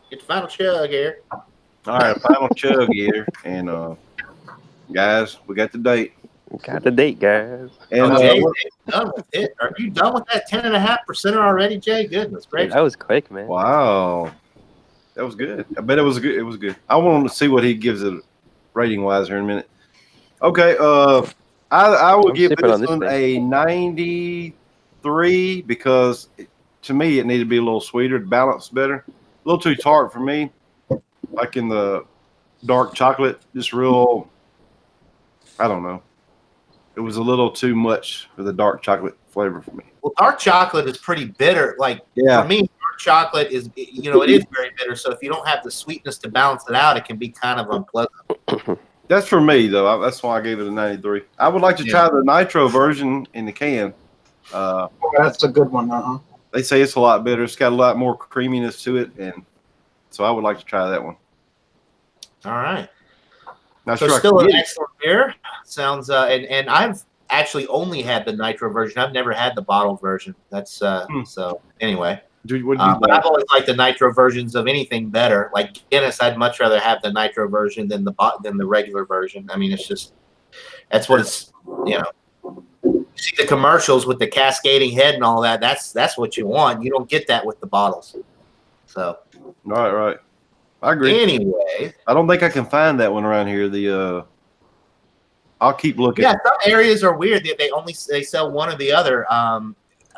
Get the final chug here. All right, final chug here, and guys, we got the date. Got the date, guys. And Jay, done with it. Are you done with that 10.5% already, Jay? Goodness gracious. That was quick, man. wow, that was good. I bet it was good. It was good. I want to see what he gives it rating wise here in a minute. Okay, I will I'm give sipping on this this one thing. a 93 because to me it needed to be a little sweeter to balance better. A little too tart for me. Like in the dark chocolate, just real. I don't know. It was a little too much for the dark chocolate flavor for me. Well, dark chocolate is pretty bitter. Like Yeah. for me, dark chocolate is, you know, it is very bitter. So if you don't have the sweetness to balance it out, it can be kind of unpleasant. That's for me though. That's why I gave it a 93. I would like to try the nitro version in the can. That's a good one. They say it's a lot better. It's got a lot more creaminess to it, and so I would like to try that one. All right. Not So sure still I an can get it. excellent beer. Sounds and I've actually only had the nitro version. I've never had the bottle version. That's so anyway. What do you But I've always liked the nitro versions of anything better. Like Guinness, I'd much rather have the nitro version than the regular version. I mean, it's just that's what it's, you know. You see the commercials with the cascading head and all that. That's what you want. You don't get that with the bottles. So Right. I agree. anyway, I don't think I can find that one around here. I'll keep looking. yeah, some areas are weird. They sell one or the other.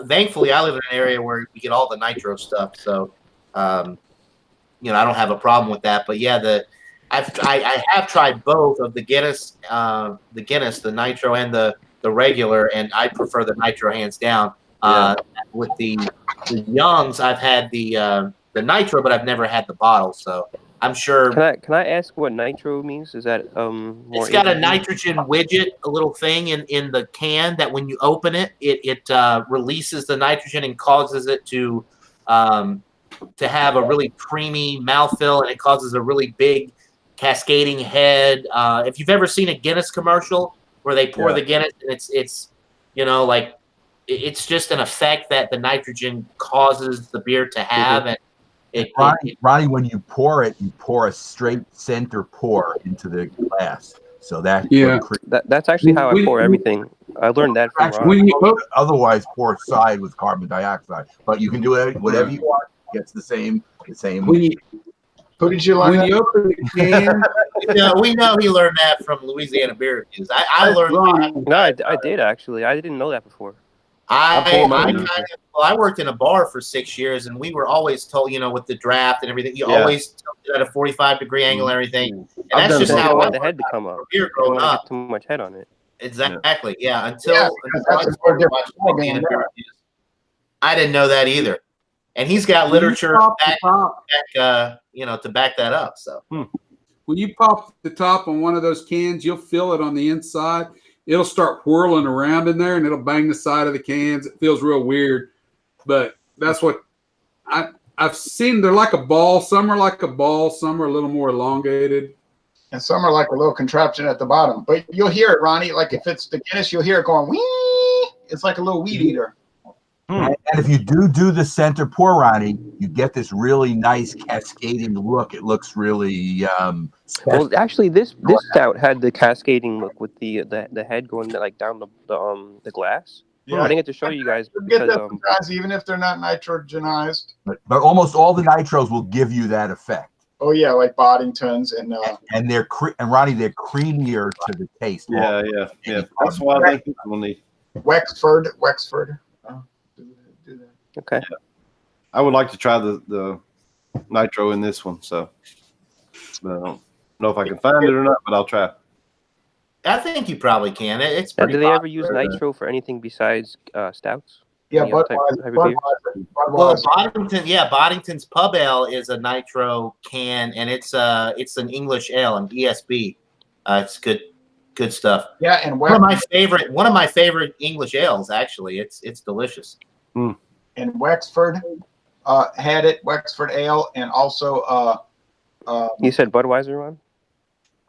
Thankfully, I live in an area where we get all the nitro stuff, so you know, I don't have a problem with that. But yeah, I have tried both of the Guinness, the nitro and the regular, and I prefer the nitro hands down. With the Youngs, I've had the nitro, but I've never had the bottle, so I'm sure. Can I ask what nitro means? Is that more? It's got a ABV? nitrogen widget, a little thing in the can that when you open it, it releases the nitrogen and causes it to have a really creamy mouthfeel, and it causes a really big cascading head. If you've ever seen a Guinness commercial where they pour the Guinness, and it's you know, like it's just an effect that the nitrogen causes the beer to have, and Ronnie, when you pour it, you pour a straight center pour into the glass. So that's actually how I pour everything. I learned that from Ron. Otherwise, pour side with carbon dioxide. But you can do it whatever you want. Gets the same. Who did you learn? When you open the can, we know he learned that from Louisiana Beer Reviews. I learned that. No, I did actually. I didn't know that before. I worked in a bar for 6 years, and we were always told, you know, with the draft and everything, you always tilt it at a 45-degree angle and everything. And that's just how I want the head to come up. Beer You don't growing want to up. get too much head on it. Exactly. Yeah. That's I a started whole different watching ballgame Louisiana there. Beer Reviews. I didn't know that either. And he's got literature back, you know, to back that up. So when you pop the top on one of those cans, you'll feel it on the inside. It'll start whirling around in there, and it'll bang the side of the cans. It feels real weird, but that's what I've seen. They're like a ball. Some are like a ball. Some are a little more elongated. And some are like a little contraption at the bottom. But you'll hear it, Ronnie. Like if it's the Guinness, you'll hear it going, wee. It's like a little weed eater. And if you do the center pour, Ronnie, you get this really nice cascading look. It looks really Well, actually, this stout had the cascading look with the head going like down the glass. Yeah. I didn't get to show you guys You get because that sometimes, even if they're not nitrogenized. but almost all the nitros will give you that effect. Oh yeah, like Boddingtons and And Ronnie, they're creamier to the taste. Yeah. That's why I think people need. Wexford. Do that. okay. I would like to try the nitro in this one. So I don't know if I can find it or not, but I'll try. I think you probably can. It's Now, pretty do they ever use popular. nitro for anything besides stouts? Yeah, Any other type of beer? Well, Budweiser. Boddington's Pub Ale is a nitro can, and it's an English ale, an ESB. It's good stuff. Yeah, and One of my favorite English ales, actually. It's delicious. and Wexford had it, Wexford Ale, and also You said Budweiser, Ron?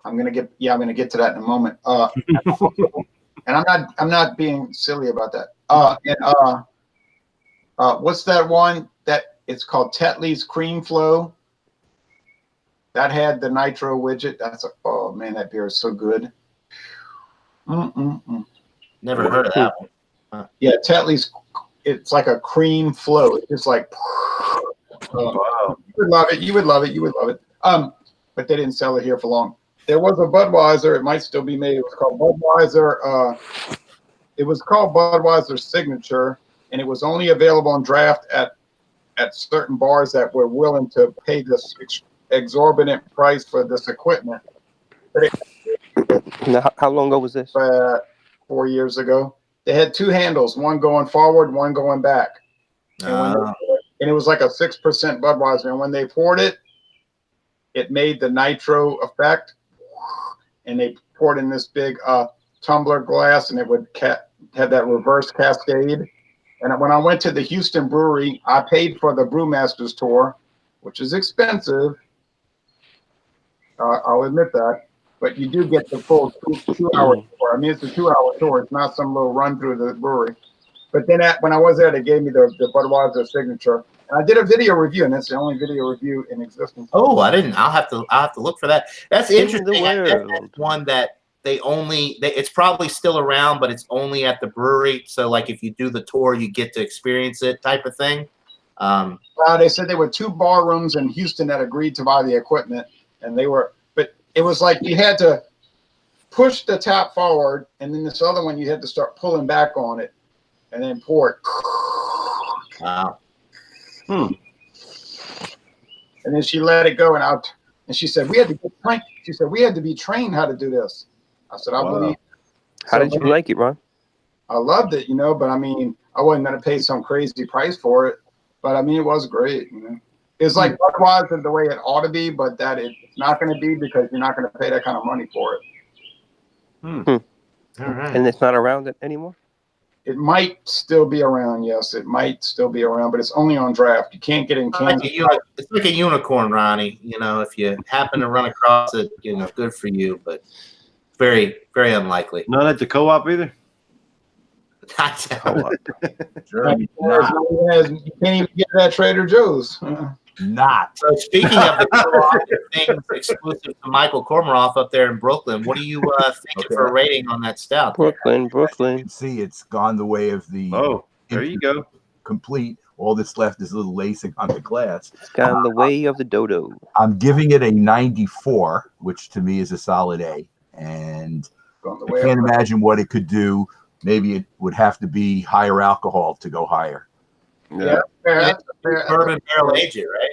I'm gonna get to that in a moment. And I'm not being silly about that. What's that one that it's called Tetley's Cream Flow? That had the nitro widget. Oh man, that beer is so good. Never heard of that one. Yeah, Tetley's. It's like a cream flow. It's just like. Wow. You would love it. You would love it. But they didn't sell it here for long. There was a Budweiser. It might still be made. It was called Budweiser. It was called Budweiser Signature, and it was only available on draft at certain bars that were willing to pay this exorbitant price for this equipment. Now, how long ago was this? 4 years ago. They had two handles, one going forward, one going back. And it was like a 6% Budweiser. And when they poured it, it made the nitro effect. And they poured in this big tumbler glass, and it would have that reverse cascade. And when I went to the Houston brewery, I paid for the Brewmasters tour, which is expensive. I'll admit that. But you do get the full 2 hour tour. I mean, it's a 2 hour tour. It's not some little run through the brewery. But then when I was there, they gave me the Budweiser signature. And I did a video review, and that's the only video review in existence. Oh, I didn't. I'll have to look for that. That's interesting. In the That's world. one that it's probably still around, but it's only at the brewery. So like if you do the tour, you get to experience it type of thing. They said there were 2 bar rooms in Houston that agreed to buy the equipment, and but it was like you had to push the tap forward, and then this other one you had to start pulling back on it, and then pour it. Wow. And then she let it go, and she said we had to get trained. She said we had to be trained how to do this. I said I believe. How did you like it, Ron? I loved it, but I mean, I wasn't gonna pay some crazy price for it, but I mean, it was great. It's like Budweiser the way it ought to be, but that it's not going to be because you're not going to pay that kind of money for it. All right. And it's not around it anymore? It might still be around. Yes, it might still be around, but it's only on draft. You can't get in cans. It's like a unicorn, Ronnie. If you happen to run across it, good for you, but very, very unlikely. Not at the co-op either. Co-op. You can't even get that Trader Joe's. Not. So speaking of the co-op things exclusive to Michael Kormaroff up there in Brooklyn, what are you thinking for a rating on that stout? Brooklyn. You can see it's gone the way of the There you go. complete. All that's left is a little lacing on the glass. It's gone the way of the dodo. I'm giving it a 94, which to me is a solid A. And I can't imagine what it could do. Maybe it would have to be higher alcohol to go higher. Yeah. Bourbon barrel age it, right?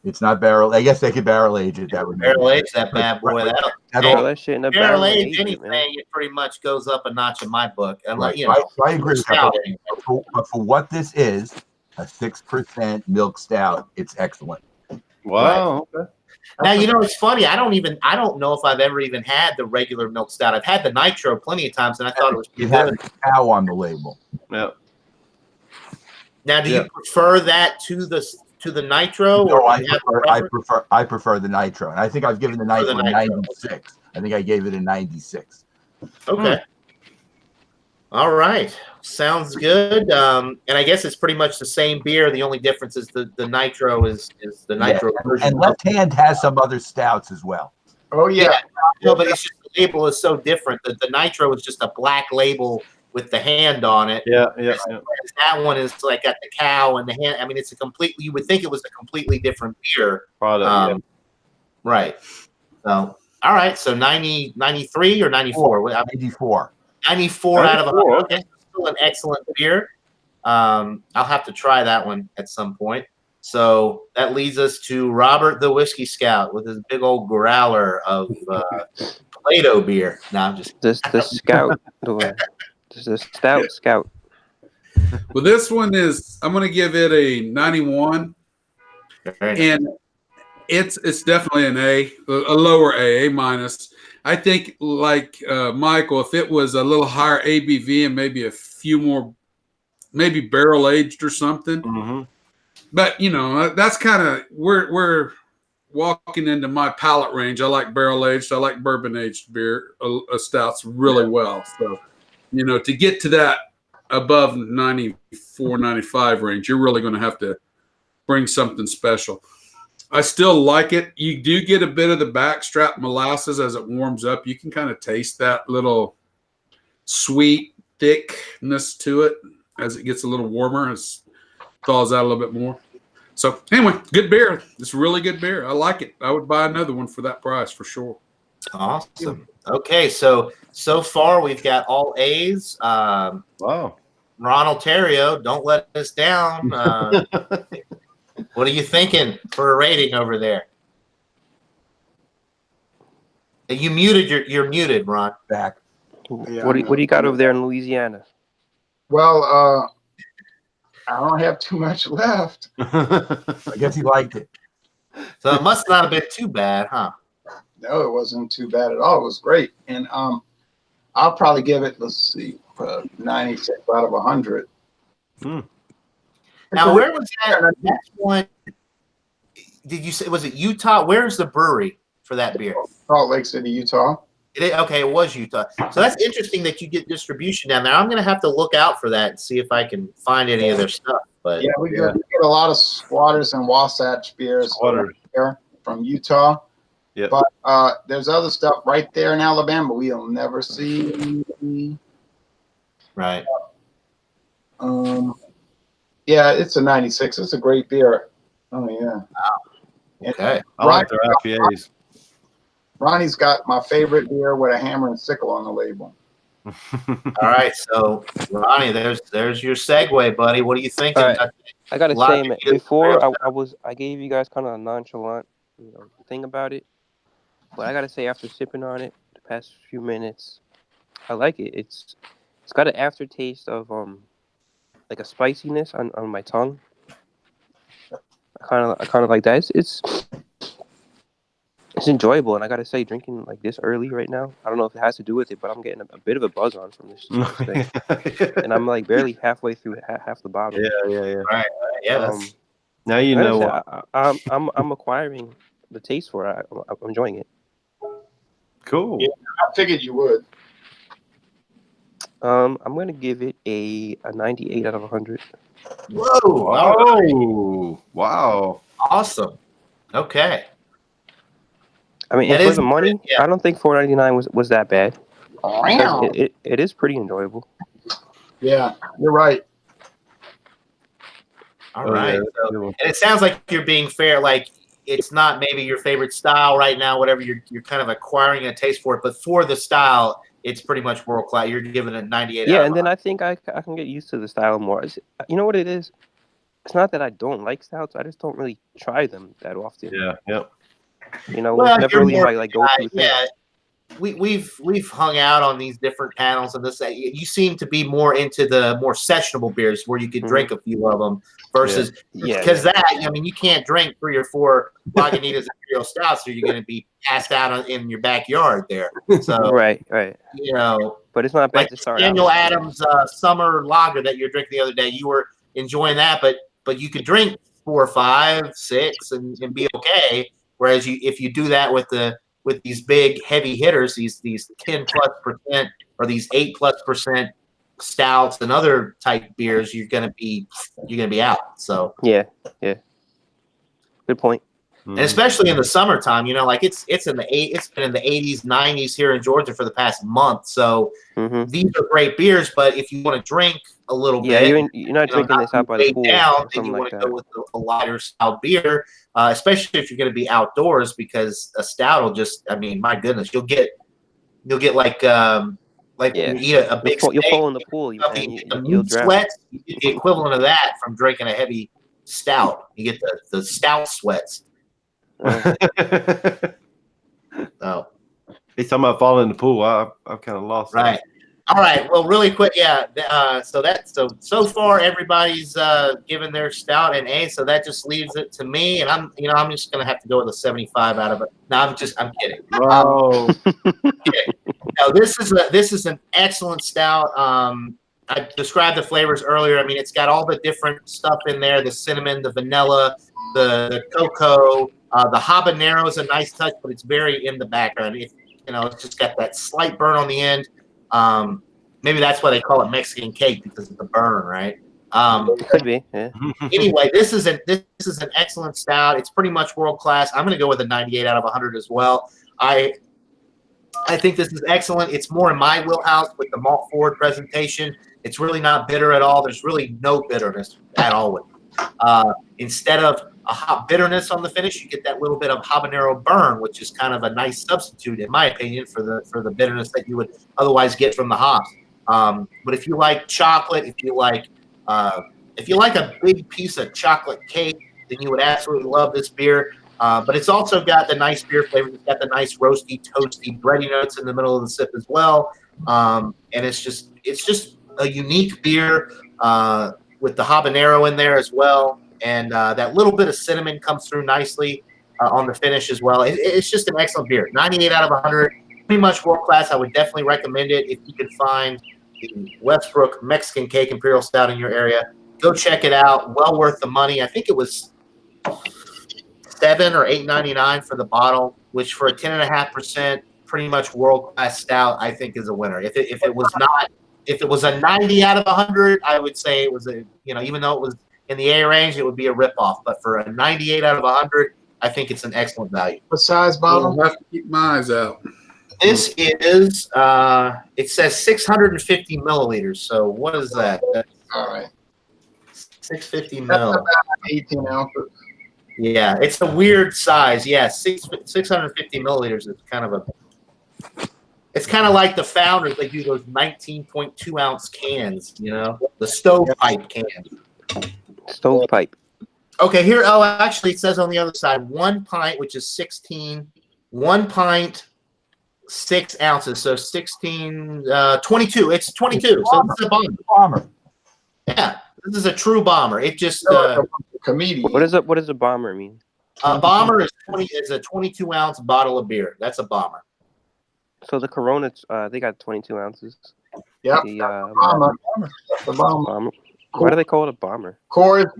It's not barrel. I guess they could barrel age it. That would Barrel age that bad boy. Throw that shit in a Barrel barrel and age age it, anything, man. it pretty much goes up a notch in my book. And Right. I agree with stout that. anyway. But for what this is, a 6% milk stout, it's excellent. Wow. Okay. Now it's funny. I don't know if I've ever even had the regular milk stout. I've had the nitro plenty of times, and I thought it was It pretty has good. a cow on the label. Yeah. Now, do you prefer that to the nitro, No, or I do you have I prefer the nitro, and I think I've given the Prefer nitro the a nitro. 96. I think I gave it a 96. Okay. All right. Sounds good. And I guess it's pretty much the same beer. The only difference is the nitro is the nitro version. And Left Hand has some other stouts as well. Oh yeah. No, but it's just the label is so different. The nitro is just a black label with the hand on it. Yeah. That one is like got the cow and the hand. I mean, it's a completely. You would think it was a completely different beer. Product. Right. So, all right. So 93 or 94? 94. 94 out of 100. 94. Okay. Still an excellent beer. I'll have to try that one at some point. So that leads us to Robert the Whiskey Scout with his big old growler of Play-Doh beer. No, I'm just The scout. The stout. Well, this one is, I'm going to give it a 91, and it's definitely an a lower A minus. I think like Michael, if it was a little higher ABV and maybe a few more, maybe barrel aged or something. Mm-hmm. But that's kind of we're walking into my palate range. I like barrel aged. I like bourbon aged beer, stouts really well. So, to get to that above 94, 95 range, you're really going to have to bring something special. I still like it. You do get a bit of the backstrap molasses as it warms up. You can kind of taste that little sweet thickness to it as it gets a little warmer. It thaws out a little bit more. So anyway, good beer. It's really good beer. I like it. I would buy another one for that price for sure. awesome. Okay, so far we've got all A's. Wow. Ron Ontario, don't let us down. What are you thinking for a rating over there? You're muted, Ron. Back. Yeah, What do you got over there in Louisiana? Well, I don't have too much left. I guess he liked it. So it must not have been too bad, huh? No, it wasn't too bad at all. It was great. And I'll probably give it, let's see, 96 out of 100. Now, where was that one? Did you say, was it Utah? Where's the brewery for that beer? Salt Lake City, Utah. Okay, it was Utah. So that's interesting that you get distribution down there. I'm going to have to look out for that and see if I can find any of their stuff. But Yeah, we get a lot of Squatters and Wasatch beers here from Utah. Yep. But there's other stuff right there in Alabama we'll never see. right. Yeah, it's a 96. It's a great beer. Oh, yeah. Okay. I like their IPAs. Ronnie's got my favorite beer with a hammer and sickle on the label. All right. So, Ronnie, there's your segue, buddy. What are you thinking? All right. I gotta say, man, Logic- before I gave you guys kind of a nonchalant, thing about it, but I gotta say, after sipping on it the past few minutes, I like it. It's got an aftertaste of like a spiciness on my tongue. I kind of like that. It's enjoyable, and I gotta say, drinking like this early right now, I don't know if it has to do with it, but I'm getting a bit of a buzz on from this thing, and I'm like barely halfway through half the bottle. Yeah. Right. Yeah. That's, Now you know what. I'm acquiring the taste for it. I'm enjoying it. Cool. Yeah. I figured you would. I'm gonna give it a 98 out of 100. whoa. All right. Oh, wow. Awesome. Okay. I mean, That and for is the money, good, yeah. I don't think $4.99 was that bad. Wow. It is pretty enjoyable. Yeah, you're right. All Oh, right. yeah, So, good one. and it sounds like you're being fair. Like it's not maybe your favorite style right now, whatever. You're kind of acquiring a taste for it, but for the style, it's pretty much world class. You're giving it 98. Yeah, out and of then I think I can get used to the style more. You know what it is? It's not that I don't like stouts. I just don't really try them that often. Yeah. Yep. Well, It's never you're really more my like go-to thing. yeah. We've hung out on these different panels, and this you seem to be more into the more sessionable beers where you could drink a few of them versus because that I mean you can't drink 3 or 4 Lagunitas Imperial Stouts or you're going to be passed out in your backyard there. So Right. you know, But it's not bad like to start Daniel out. Adams summer lager that you were drinking the other day, you were enjoying that, but you could drink 4, 5, 6 and be okay. Whereas if you do that with these big heavy hitters, these 10+% or these 8+% stouts and other type beers, you're gonna be out. So Yeah. Good point. and especially in the summertime, like it's been in the 80s, 90s here in Georgia for the past month. So these are great beers, but if you want to drink a little bit, you're not drinking this out by the pool down, or then something you like want to that. go with a lighter style beer, especially if you're going to be outdoors, because a stout will just, I mean, my goodness, you'll get like you eat a big You'll steak, fall in the pool you and you'll you'll drown. sweats. You get the equivalent of that from drinking a heavy stout. You get the stout sweats. Oh. He's talking about falling in the pool. I've kind of lost that. Right. All right. Well, really quick, yeah. So far everybody's given their stout an A. So that just leaves it to me, and I'm just gonna have to go with a 75 out of it. No, I'm kidding. Oh, Kidding. No, this is an excellent stout. I described the flavors earlier. I mean, it's got all the different stuff in there: the cinnamon, the vanilla, the cocoa, the habanero is a nice touch, but it's very in the background. It's just got that slight burn on the end. Maybe that's why they call it Mexican cake, because of the burn, right? Could be. Yeah. Anyway, this is an excellent stout. It's pretty much world class. I'm going to go with a 98 out of 100 as well. I think this is excellent. It's more in my wheelhouse with the malt forward presentation. It's really not bitter at all. There's really no bitterness at all with it. Instead of a hot bitterness on the finish, you get that little bit of habanero burn, which is kind of a nice substitute, in my opinion, for the bitterness that you would otherwise get from the hops. But if you like chocolate, if you like a big piece of chocolate cake, then you would absolutely love this beer. But it's also got the nice beer flavor. It's got the nice roasty, toasty, bready notes in the middle of the sip as well. And it's just a unique beer with the habanero in there as well. And that little bit of cinnamon comes through nicely on the finish as well. It's just an excellent beer. 98 out of 100. Pretty much world class. I would definitely recommend it if you can find the Westbrook Mexican Cake Imperial Stout in your area. Go check it out. Well worth the money. I think it was $7 or $8.99 for the bottle, which for a 10.5%, pretty much world class stout, I think is a winner. If it was a 90 out of 100, I would say it was even though it was in the A range, it would be a ripoff. But for a 98 out of 100, I think it's an excellent value. What size bottle? I'll have to keep my eyes out. This is it says 650 milliliters. So what is that? That's All right. 650 That's mil. about 18 ounces. Yeah, it's a weird size. Yeah, 650 milliliters is kind of it's kind of like the Founders. They do those 19.2 ounce cans, the stovepipe cans. Stovepipe. Okay, here. Oh, actually, it says on the other side, 1 pint, which is 1 pint, 6 ounces. So 16, 22. It's 22. So this is a bomber. Yeah, this is a true bomber. It just Comedian. What does a bomber mean? a bomber is a 22 ounce bottle of beer. That's a bomber. So the Corona, they got 22 ounces. Yep. The Bomber. That's the bomber. bomber. Why do they call it a bomber? Core,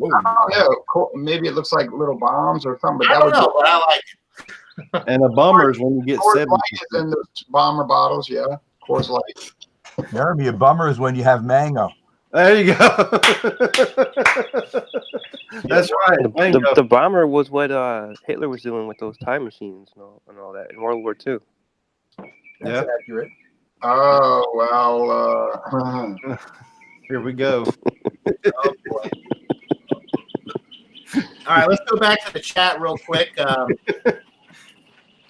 maybe it looks like little bombs or something. But I don't know, but I like it. And a bummer is when you get Coors 7. Light is in the bomber bottles, yeah. Coors Light. Jeremy, a bummer is when you have mango. There you go. That's right. The bomber was what Hitler was doing with those time machines and all that in World War II. Yeah. That's accurate. Oh, well. Here we go. Oh, boy. All right, let's go back to the chat real quick.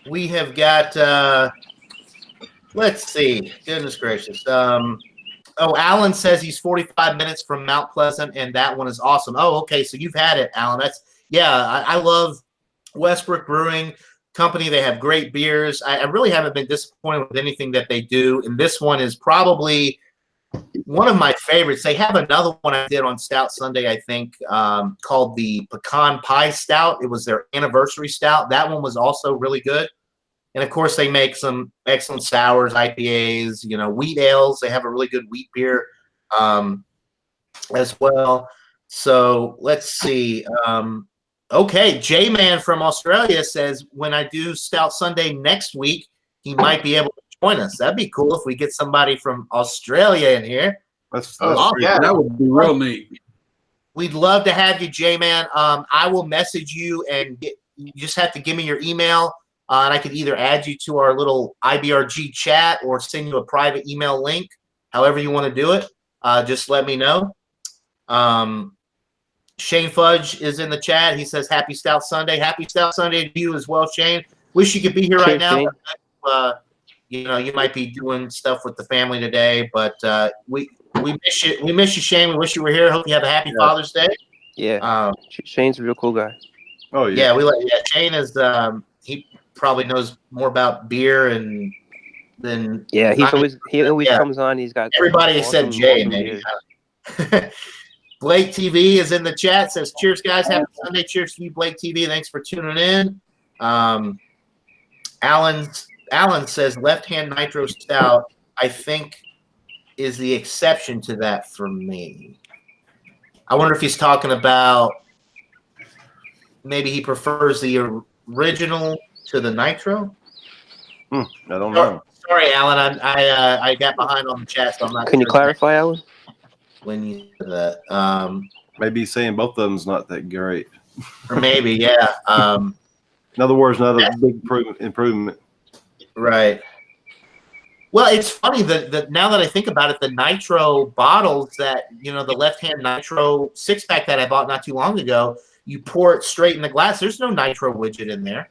We have got, let's see, goodness gracious. Alan says he's 45 minutes from Mount Pleasant, and that one is awesome. Oh, okay, so you've had it, Alan. I love Westbrook Brewing Company. They have great beers. I really haven't been disappointed with anything that they do, and this one is probably one of my favorites. They have another one I did on Stout Sunday, I think, called the Pecan Pie Stout. It was their anniversary stout. That one was also really good. And, of course, they make some excellent sours, IPAs, wheat ales. They have a really good wheat beer as well. So let's see. Okay, J-Man from Australia says when I do Stout Sunday next week, he might be able to join us. That'd be cool if we get somebody from Australia in here. That's yeah. That would be real neat. We'd love to have you, J-Man. I will message you, and you just have to give me your email, and I could either add you to our little IBRG chat or send you a private email link. However you want to do it, just let me know. Shane Fudge is in the chat. He says, Happy Stout Sunday. Happy Stout Sunday to you as well, Shane. Wish you could be here right now. But, you might be doing stuff with the family today, but we miss you. We miss you, Shane. We wish you were here. Hope you have a happy Father's Day. Yeah. Shane's a real cool guy. Oh yeah. Shane is he probably knows more about beer and than he always comes on. He's got everybody awesome, except Jay. awesome Maybe. beers. Blake TV is in the chat. Says, cheers, guys. Happy Sunday. Cheers to you, Blake TV. Thanks for tuning in. Alan says, left-hand nitro stout, I think, is the exception to that for me. I wonder if he's talking about maybe he prefers the original to the nitro. I don't know. Sorry, Alan. I got behind on the chat, so I'm not. Can you clarify, Alan? When you said that, Maybe he's saying both of them's not that great. or maybe, yeah. In other words, not a big improvement. Right. Well, it's funny that now that I think about it, the nitro bottles that the left-hand nitro 6-pack that I bought not too long ago, you pour it straight in the glass. There's no nitro widget in there,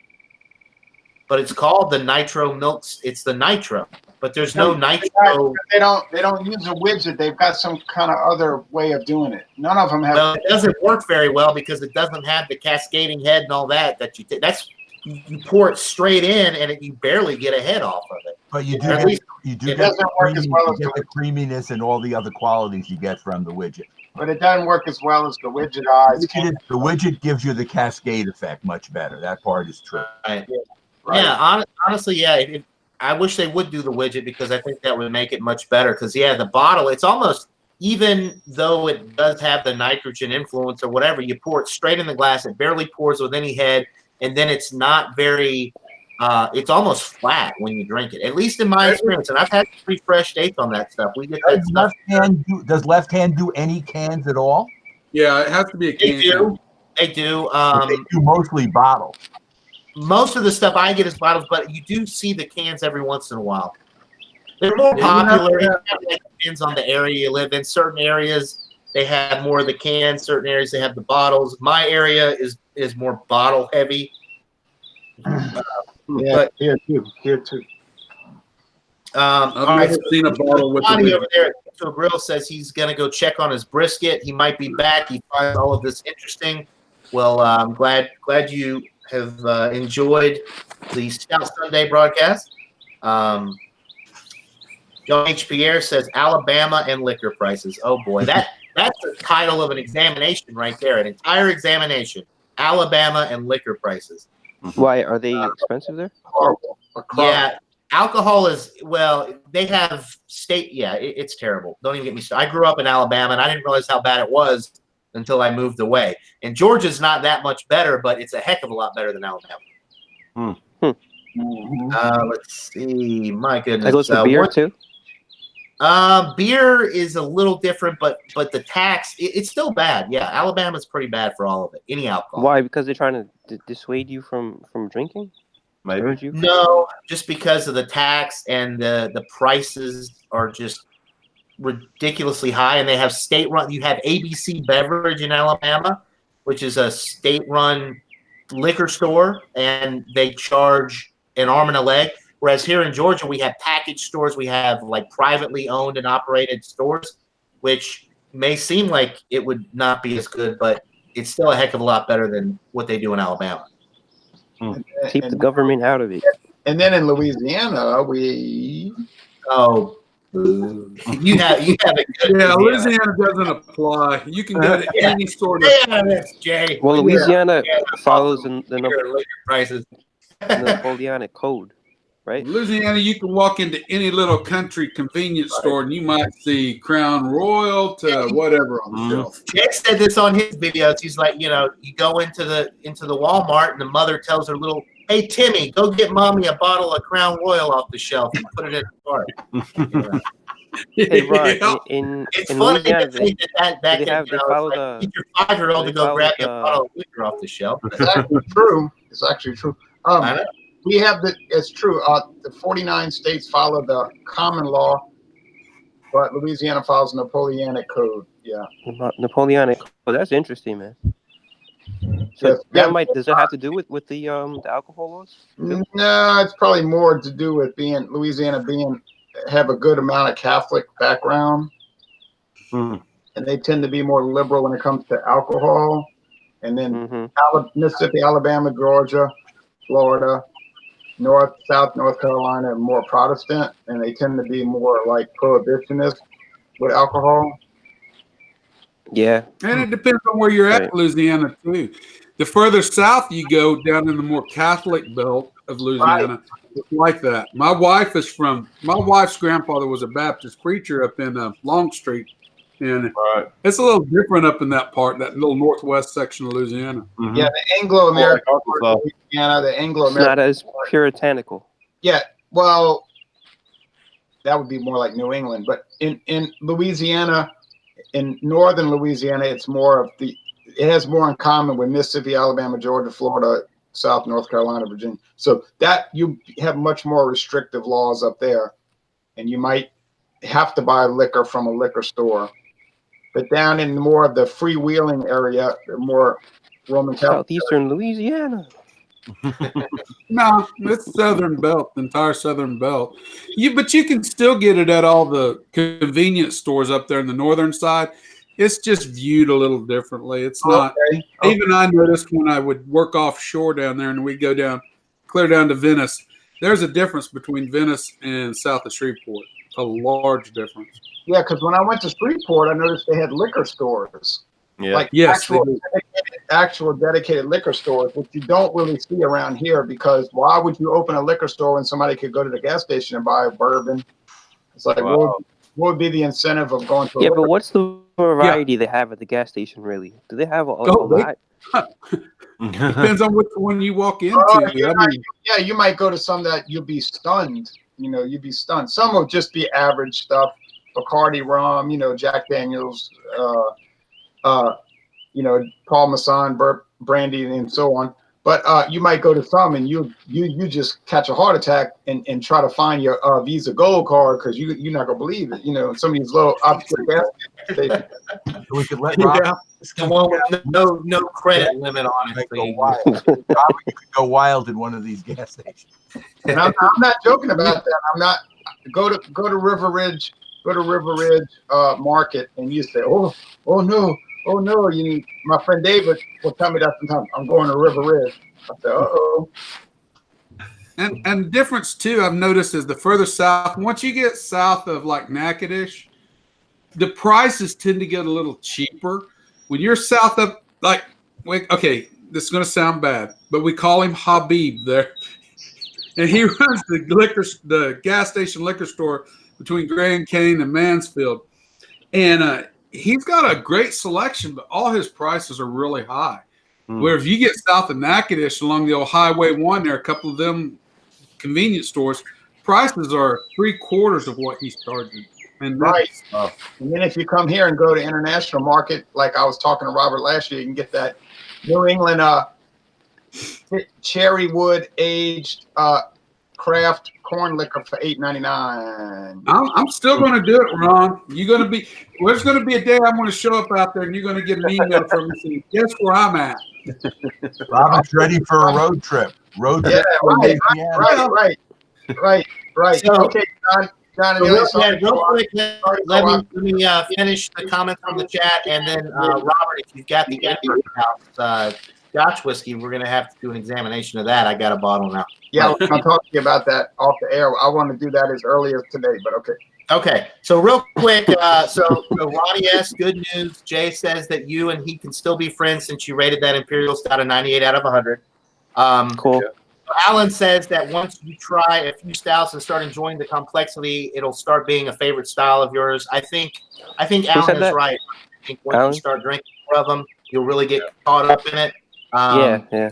but it's called the nitro milks. It's the nitro. but there's no nitro. They don't use a widget. They've got some kind of other way of doing it. None of them have. Well, it doesn't work very well because it doesn't have the cascading head and all that you pour it straight in and you barely get a head off of it. But you do it doesn't work as well as the creaminess and all the other qualities you get from the widget. But it doesn't work as well as the widget eyes. The widget gives you the cascade effect much better. That part is true. Right. Right. Yeah, honestly, yeah. I wish they would do the widget because I think that would make it much better. Because the bottle, it's almost, even though it does have the nitrogen influence or whatever, you pour it straight in the glass. It barely pours with any head, and then it's not very. It's almost flat when you drink it. At least in my experience, and I've had 3 fresh dates on that stuff. We get that stuff. Does Left Hand do any cans at all? Yeah, it has to be a can. They do. They do mostly bottle. Most of the stuff I get is bottles, but you do see the cans every once in a while. They're more popular. It depends on the area you live in. Certain areas they have more of the cans. Certain areas they have the bottles. My area is more bottle heavy. But here too. I've never seen a bottle with Johnny over there to a grill says he's going to go check on his brisket. He might be back. He finds all of this interesting. Well, I'm glad you have enjoyed the Stout Sunday broadcast. John H. Pierre says Alabama and liquor prices. Oh boy, that's the title of an examination right there. An entire examination. Alabama and liquor prices. Why are they expensive there? Horrible. Yeah, alcohol is, well, they have state. Yeah, it's terrible. Don't even get me started. I grew up in Alabama, and I didn't realize how bad it was until I moved away. And Georgia's not that much better, but it's a heck of a lot better than Alabama. Let's see. My goodness. That goes for beer too? Beer is a little different, but the tax, it's still bad. Yeah, Alabama's pretty bad for all of it. Any alcohol. Why? Because they're trying to dissuade you from drinking? Maybe. No, just because of the tax and the prices are just ridiculously high, and they have state-run. You have ABC Beverage in Alabama, which is a state-run liquor store, and they charge an arm and a leg. Whereas here in Georgia, we have package stores. We have like privately owned and operated stores, which may seem like it would not be as good, but it's still a heck of a lot better than what they do in Alabama. Keep the government out of it. And then in Louisiana, we you have a good. Yeah, Louisiana doesn't apply. You can go to any sort of. Yeah, that's Jay. Well, Louisiana follows the liquor prices. Napoleonic code, right? Louisiana, you can walk into any little country convenience store and you might see Crown Royal to whatever on the shelf. Jay said this on his videos. He's like, you go into the Walmart and the mother tells her little, "Hey Timmy, go get mommy a bottle of Crown Royal off the shelf and put it in the cart." Hey, Ron, in funny Louisiana, they follow the. get your 5-year-old to go grab you a bottle of liquor off the shelf. It's actually true. It's actually true. We have it's true. The 49 states follow the common law, but Louisiana follows Napoleonic code. Yeah. Napoleonic code. That's interesting, man. So does it have to do with the alcohol laws? No, it's probably more to do with Louisiana have a good amount of Catholic background, and they tend to be more liberal when it comes to alcohol. And then Mississippi, Alabama, Georgia, Florida, South North Carolina are more Protestant, and they tend to be more like prohibitionist with alcohol. Yeah. And it depends on where you're at in Louisiana, too. The further south you go, down in the more Catholic belt of Louisiana, it's like that. My wife's grandfather was a Baptist preacher up in Longstreet. And it's a little different up in that part, that little northwest section of Louisiana. Yeah, the Anglo-American part of Louisiana, the Anglo-American. It's not as puritanical. Yeah, well, that would be more like New England. But in Louisiana, in northern Louisiana, it has more in common with Mississippi, Alabama, Georgia, Florida, South North Carolina, Virginia. So that you have much more restrictive laws up there, and you might have to buy liquor from a liquor store. But down in more of the freewheeling area, more Roman Catholic. Southeastern Louisiana. No, it's Southern Belt, the entire Southern Belt. But you can still get it at all the convenience stores up there in the northern side. It's just viewed a little differently. It's not. Okay. Even I noticed when I would work offshore down there and we'd go down, clear down to Venice. There's a difference between Venice and south of Shreveport. A large difference. Yeah, because when I went to Shreveport, I noticed they had liquor stores. Yeah. Like Yes, they do. actual dedicated liquor stores, which you don't really see around here, because why would you open a liquor store when somebody could go to the gas station and buy a bourbon? It's like, Wow. what would be the incentive of going to a Yeah, liquor but what's the variety they have at the gas station, really? Do they have a lot? Depends on which one you walk into. You might go to some that you'll be stunned. You'd be stunned. Some will just be average stuff, Bacardi rum, Jack Daniels, Paul Masson, brandy, and so on. But you might go to some and you just catch a heart attack and try to find your Visa Gold card because you're not gonna believe it. Some of these little obscure gas stations. We could let Rob The one with no credit limit on it. go wild. Rob, you could go wild in one of these gas stations. And I'm not joking about that. I'm not. Go to River Ridge. Go to River Ridge Market, and you say, oh no. My friend David will tell me that sometimes. I'm going to River Ridge. I say, uh-oh. And the difference too, I've noticed, is the further south. Once you get south of like Natchitoches, the prices tend to get a little cheaper. When you're south of okay, this is going to sound bad, but we call him Habib there, and he runs the gas station liquor store between Grand Cane and Mansfield, and he's got a great selection, but all his prices are really high. Where if you get south of Natchitoches along the old Highway 1, there are a couple of them convenience stores. Prices are 3/4 of what he's charging. And right. And then if you come here and go to International Market, like I was talking to Robert last year, you can get that New England cherry wood aged craft corn liquor for $8.99. I'm still going to do it, Ron. There's going to be a day I'm going to show up out there and you're going to get an email from me saying, guess where I'm at. Robin's ready for a road trip. Right. So, okay, John, real quick, let me finish the comments from the chat, and then Robert, if you've got the Edinburgh House Scotch whiskey, we're going to have to do an examination of that. I got a bottle now. Yeah, I'll talk to you about that off the air. I want to do that as early as today, but okay. Okay, so real quick, so Ronnie S., good news. Jay says that you and he can still be friends since you rated that Imperial Stout a 98 out of 100. Cool. Alan says that once you try a few stouts and start enjoying the complexity, it'll start being a favorite style of yours. I think Alan is right. I think once you start drinking more of them, you'll really get caught up in it. Yeah.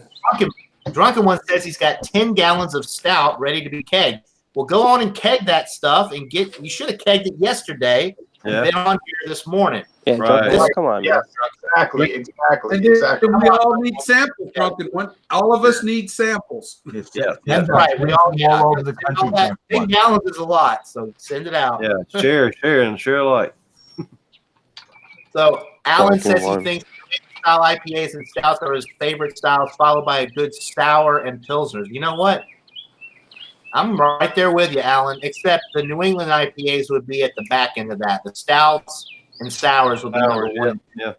Drunken One says he's got 10 gallons of stout ready to be kegged. Well, go on and keg that stuff and you should have kegged it yesterday and been on here this morning. Yeah, right. Come on, yeah, man. Exactly. We all need samples, Drunken One. All of us need samples. That's right. We all over the country. 10 gallons is a lot, so send it out. Yeah, share alike. So Alan says he thinks style IPAs and stouts are his favorite styles, followed by a good sour and pilsners. You know what? I'm right there with you, Alan, except the New England IPAs would be at the back end of that. The stouts and sours would be number one. Yeah.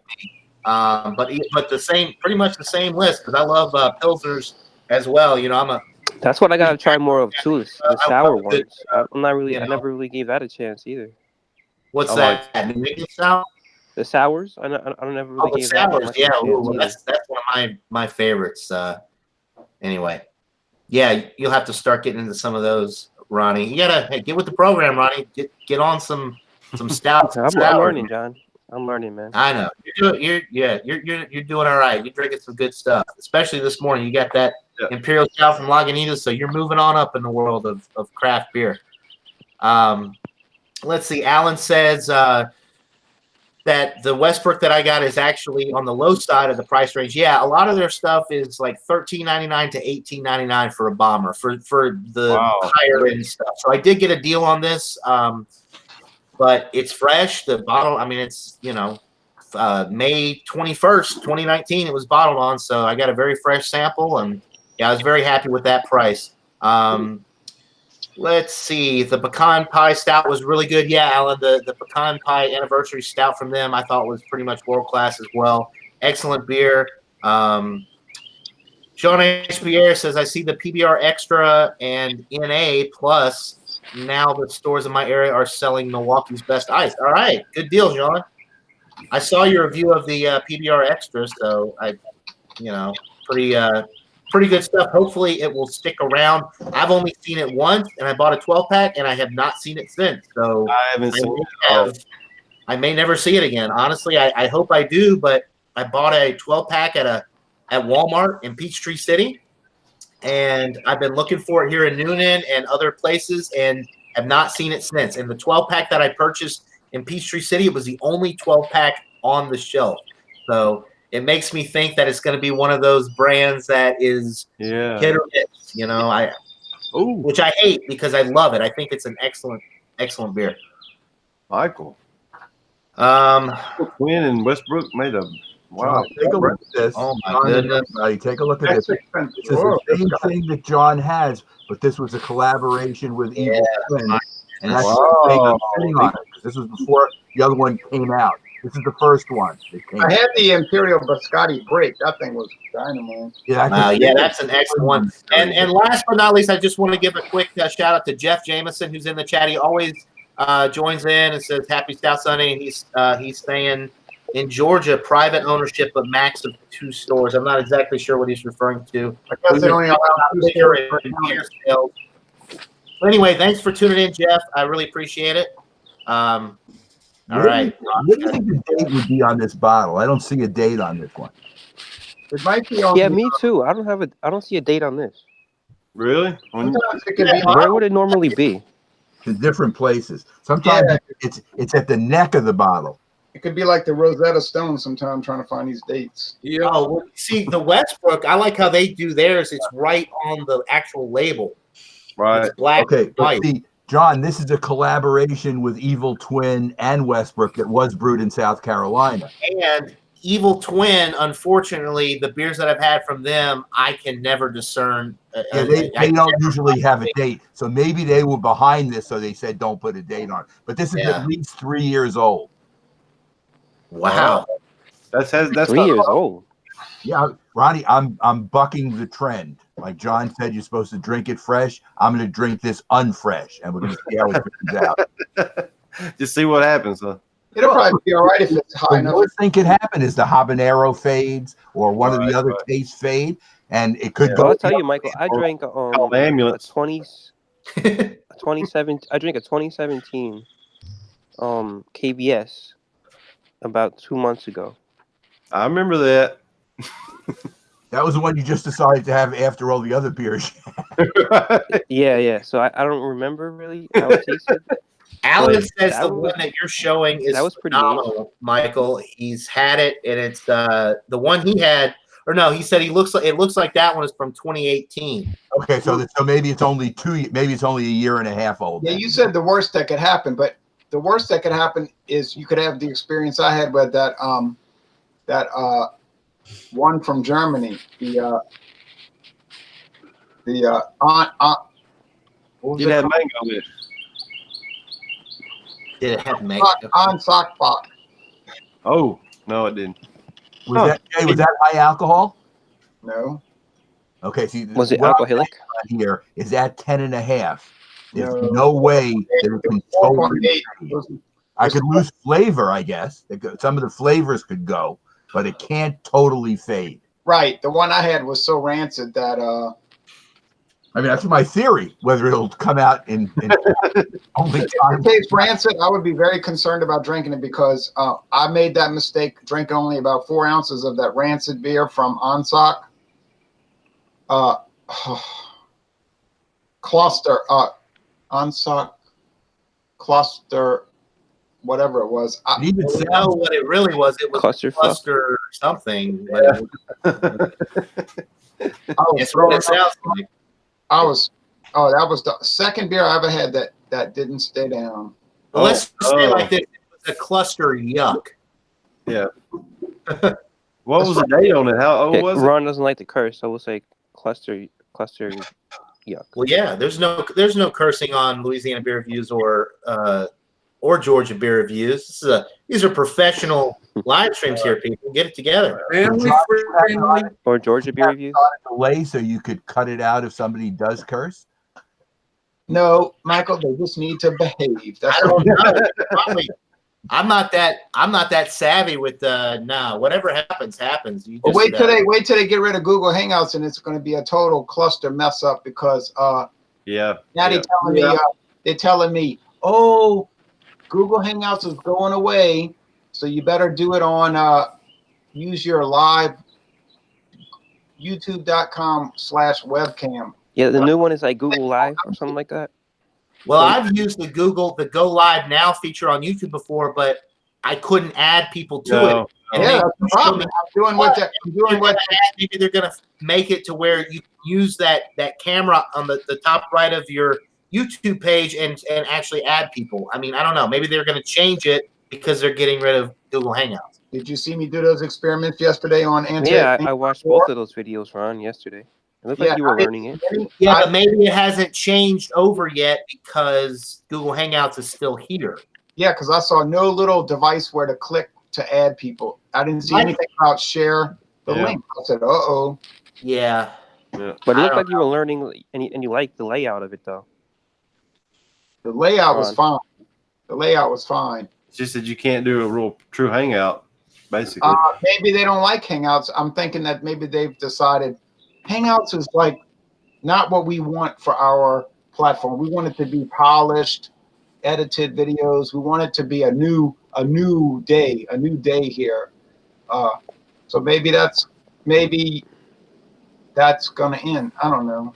But pretty much the same list, because I love pilsners as well. That's what I gotta try more of too. The sour ones. I'm not really. I never really gave that a chance either. What's that? New England style? The sours. I don't never really gave sours, that. Yeah, that's one of my favorites. Anyway. Yeah, you'll have to start getting into some of those, Ronnie. You gotta get with the program, Ronnie. Get on some stouts. I'm learning, John. I'm learning, man. I know you're doing all right. You're drinking some good stuff, especially this morning. You got that Imperial Stout from Lagunitas, so you're moving on up in the world of craft beer. Let's see. Alan says that the Westbrook that I got is actually on the low side of the price range. Yeah, a lot of their stuff is like $13.99 to $18.99 for a bomber for the higher end stuff. So I did get a deal on this, but it's fresh. The bottle, I mean, it's May 21st, 2019. It was bottled on, so I got a very fresh sample, and Yeah, I was very happy with that price. Let's see. The pecan pie stout was really good. Yeah, Alan, the pecan pie anniversary stout from them I thought was pretty much world class as well. Excellent beer. Sean H. Pierre says, I see the PBR Extra and NA Plus. Now the stores in my area are selling Milwaukee's best ice. All right. Good deal, Sean. I saw your review of the PBR Extra, so pretty good stuff. Hopefully it will stick around. I've only seen it once, and I bought a 12-pack, and I have not seen it since. So I haven't seen it. I may never see it again. Honestly, I hope I do, but I bought a 12-pack at Walmart in Peachtree City, and I've been looking for it here in Noonan and other places, and have not seen it since. And the 12-pack that I purchased in Peachtree City, it was the only 12-pack on the shelf. So it makes me think that it's going to be one of those brands that is hit or miss, which I hate because I love it. I think it's an excellent beer. Michael. Quinn and Westbrook made a wow. Take a look at this. Oh my goodness! Take a look at this. This is the same thing that John has, but this was a collaboration with Evil Twin, and that's the thing I'm sitting on it because this was before the other one came out. This is the first one that came I had the Imperial Biscotti break. That thing was dynamite. Yeah, that's an excellent one. And last but not least, I just want to give a quick shout out to Jeff Jameson, who's in the chat. He always joins in and says Happy Stout Sunday, and he's saying in Georgia, private ownership of max of 2 stores. I'm not exactly sure what he's referring to. I guess they only allow 2 stores. But anyway, thanks for tuning in, Jeff. I really appreciate it. All right. What do you think the date would be on this bottle? I don't see a date on this one. It might be on. Yeah, me too. I don't see a date on this. Really? Sometimes it could be Where would it normally be? In different places. Sometimes it's at the neck of the bottle. It could be like the Rosetta Stone sometime trying to find these dates. Yeah. Oh, well, see, the Westbrook, I like how they do theirs. It's right on the actual label. Right. It's black. Okay, and white. but see, John, this is a collaboration with Evil Twin and Westbrook that was brewed in South Carolina. And Evil Twin, unfortunately, the beers that I've had from them, I can never discern. They don't usually have a date. So maybe they were behind this, so they said don't put a date on it. But this is at least 3 years old. Wow. That's 3 years old. Yeah, Ronnie, I'm bucking the trend. Like John said, you're supposed to drink it fresh. I'm going to drink this unfresh, and we're going to see how it turns out. Just see what happens, huh? It'll probably be all right if it's high The enough. worst thing could happen is the habanero fades or one of the other tastes fade, and it could go. Well, I'll tell you, Michael, I drank a ambulance. 27. I drank a 2017 KBS about 2 months ago. I remember that. That was the one you just decided to have after all the other beers. Yeah. So I don't remember really how it tasted. Alan says the one that you're showing is phenomenal, aged. Michael. He's had it, and it's the one he had. Or no, he said it looks like that one is from 2018. Okay, so maybe it's only maybe it's only a year and a half old. Yeah, you said the worst that could happen, but the worst that could happen is you could have the experience I had with that one from Germany. Did it have mango in it? Did it have mango? On Sockbach. Oh no, it didn't. Was that high alcohol? No. Okay, see, was it alcoholic? Here is at 10.5. There's no way that it can totally. I could lose flavor, I guess. Some of the flavors could go, but it can't totally fade. Right. The one I had was so rancid that I mean, that's my theory. Whether it'll come out in only time. If it tastes rancid, I would be very concerned about drinking it because I made that mistake, drinking only about 4 ounces of that rancid beer from Onsock. Cluster, Onsock Cluster, whatever it was. I don't know what it really was. It was cluster something. Yeah. It's what it sounds like. That was the second beer I ever had that didn't stay down. Well, let's say like this: it was a cluster yuck. Yeah. What was the date on it? How old was it? Ron doesn't like to curse, so we'll say cluster yuck. Well, yeah, there's no cursing on Louisiana Beer Reviews or Georgia Beer Reviews. These are professional live streams here. People, get it together. Family friendly. Or Georgia Beer Reviews. Delay so you could cut it out if somebody does curse. No, Michael, they just need to behave. That's I all. don't know. Probably, I'm not that savvy with whatever happens. You But just, wait till they get rid of Google Hangouts, and it's going to be a total cluster mess up because now they're telling me, oh, Google Hangouts is going away, so you better do it on use your live youtube.com/webcam. Yeah, the new one is like Google Live or something like that. Well, I've used the Go Live Now feature on YouTube before, but I couldn't add people to it. And Yeah, that's the problem. Maybe they're going to make it to where you use that camera on the top right of your YouTube page and actually add people. I mean, I don't know. Maybe they're going to change it because they're getting rid of Google Hangouts. Did you see me do those experiments yesterday on Anti? Yeah, I watched both of those videos, Ron, yesterday. It looked like you were learning it. Yeah, but maybe it hasn't changed over yet because Google Hangouts is still here. Yeah, because I saw no little device where to click to add people. I didn't see anything about share the link. I said, uh-oh. Yeah. But it looked like you were learning, and you liked the layout of it, though. The layout was fine. The layout was fine. It's just that you can't do a real true hangout, basically. Maybe they don't like Hangouts. I'm thinking that maybe they've decided Hangouts is like not what we want for our platform. We want it to be polished, edited videos. We want it to be a new day here. So maybe that's gonna end. I don't know.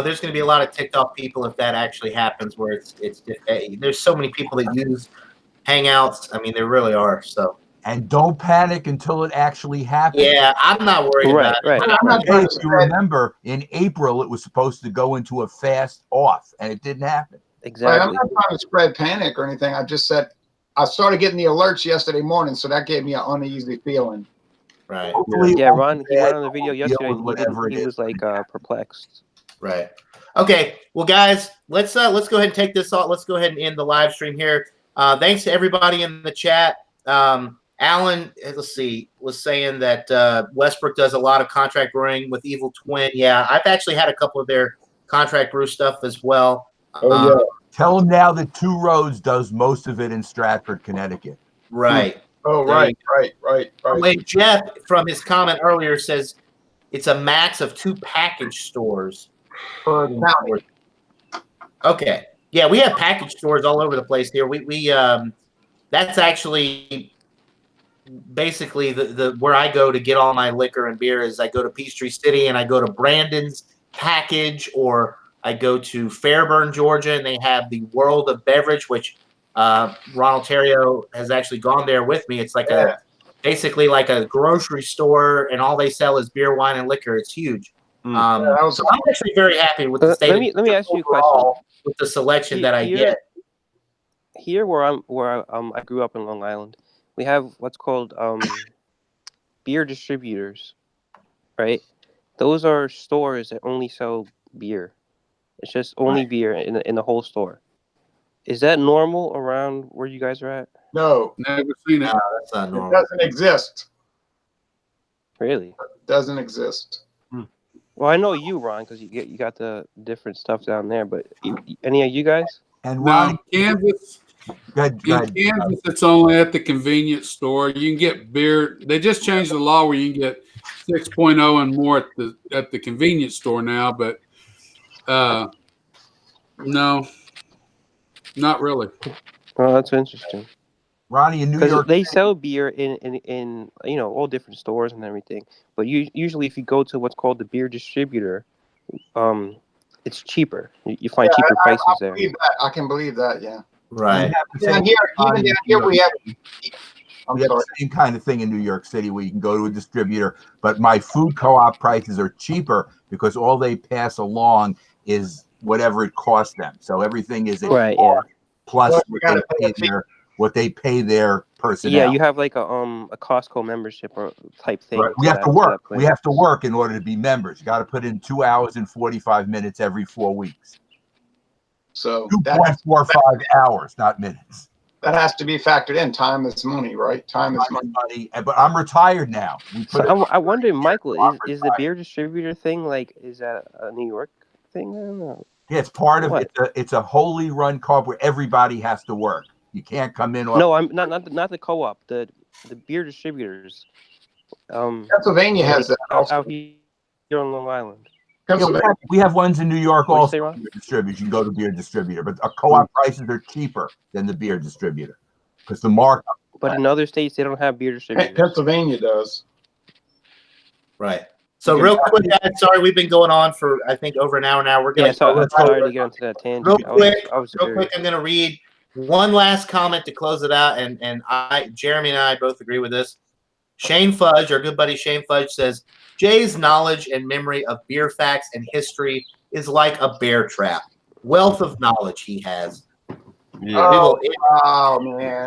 There's going to be a lot of TikTok people if that actually happens, where it's there's so many people that use Hangouts. I mean, there really are. So. And don't panic until it actually happens. Yeah, I'm not worried about it. I'm not trying If you remember, in April, it was supposed to go into a fast off, and it didn't happen. Exactly. I'm not trying to spread panic or anything. I just said I started getting the alerts yesterday morning, so that gave me an uneasy feeling. Right. Yeah, Ron, he went on the video yesterday. He was like perplexed. Right. Okay. Well, guys, let's go ahead and take this off. Let's go ahead and end the live stream here. Thanks to everybody in the chat. Alan, let's see, was saying that Westbrook does a lot of contract brewing with Evil Twin. Yeah, I've actually had a couple of their contract brew stuff as well. Tell them now that Two Roads does most of it in Stratford, Connecticut. Right. Oh, right. Wait, Jeff, from his comment earlier, says it's a max of 2 package stores. Okay. Yeah, we have package stores all over the place here. We that's actually basically the where I go to get all my liquor and beer is I go to Peachtree City and I go to Brandon's Package, or I go to Fairburn, Georgia, and they have the World of Beverage, which Ronald Terrio has actually gone there with me. It's like basically like a grocery store, and all they sell is beer, wine, and liquor. It's huge. So I'm actually very happy with the state. Let me ask you a question. With the selection that I get here, where I grew up in Long Island, we have what's called beer distributors, right? Those are stores that only sell beer. It's just only beer in the whole store. Is that normal around where you guys are at? No, never seen it. No, that's not normal. It doesn't exist. Really? It doesn't exist. Well, I know you, Ron, because you got the different stuff down there. But any of you guys? And Now, Ron, in Kansas, it's only at the convenience store. You can get beer. They just changed the law where you can get 6.0 and more at the convenience store now, but no, not really. Oh, that's interesting. Ronnie, in New York, they sell beer in all different stores and everything. But usually, if you go to what's called the beer distributor, it's cheaper. You find cheaper prices there. I can believe that. Yeah. Right. Even here we have. We have the same kind of thing in New York City where you can go to a distributor, but my food co-op prices are cheaper because all they pass along is whatever it costs them. So everything is plus what they pay their personnel. Yeah, you have like a Costco membership or type thing. Right. We have to work. We have to work in order to be members. You got to put in 2 hours and 45 minutes every 4 weeks. So 2.45 hours, not minutes. that has to be factored in. Time is money, right? Time is money. But I'm retired now. So I wonder, Michael, is the beer distributor thing like, is that a New York thing? I don't know. Yeah, it's part of it's a wholly run co-op where everybody has to work. You can't come in. No, I'm not the co-op. The beer distributors. Pennsylvania has that also. Out here on Long Island. Yeah, we have ones in New York What'd also. you say, Ron? Beer distributors. You can go to beer distributor, but a co-op prices are cheaper than the beer distributor because the markup. But in other states, they don't have beer distributors. Pennsylvania does. Right. So real quick, guys, sorry, we've been going on for I think over an hour now. We're gonna sorry to get into that tangent. Real quick, I was I'm gonna read one last comment to close it out, and Jeremy and I both agree with this. Shane Fudge, our good buddy Shane Fudge, says Jay's knowledge and memory of beer facts and history is like a bear trap. Wealth of knowledge he has. Yeah. Oh man.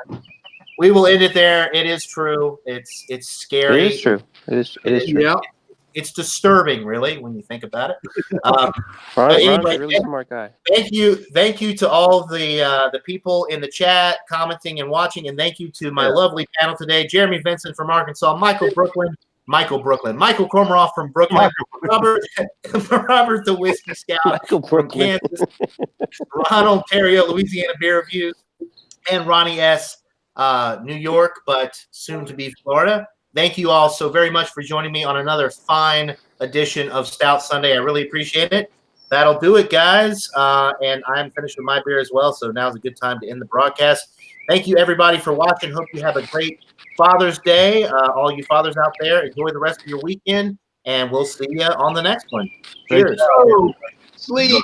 We will end it there. It is true. It's scary. It is true. It is true. Yeah. It's disturbing, really, when you think about it. Ron's anyway, a really smart guy. Thank you to all the people in the chat commenting and watching, and thank you to my lovely panel today: Jeremy Vincent from Arkansas, Michael Kormeroff from Brooklyn, Robert the Whiskey Scout from Kansas, Ron Ontario, Louisiana Beer Reviews, and Ronnie S. New York, but soon to be Florida. Thank you all so very much for joining me on another fine edition of Stout Sunday. I really appreciate it. That'll do it, guys. And I'm finished with my beer as well, so now's a good time to end the broadcast. Thank you, everybody, for watching. Hope you have a great Father's Day. All you fathers out there, enjoy the rest of your weekend, and we'll see you on the next one. Cheers. Sleep.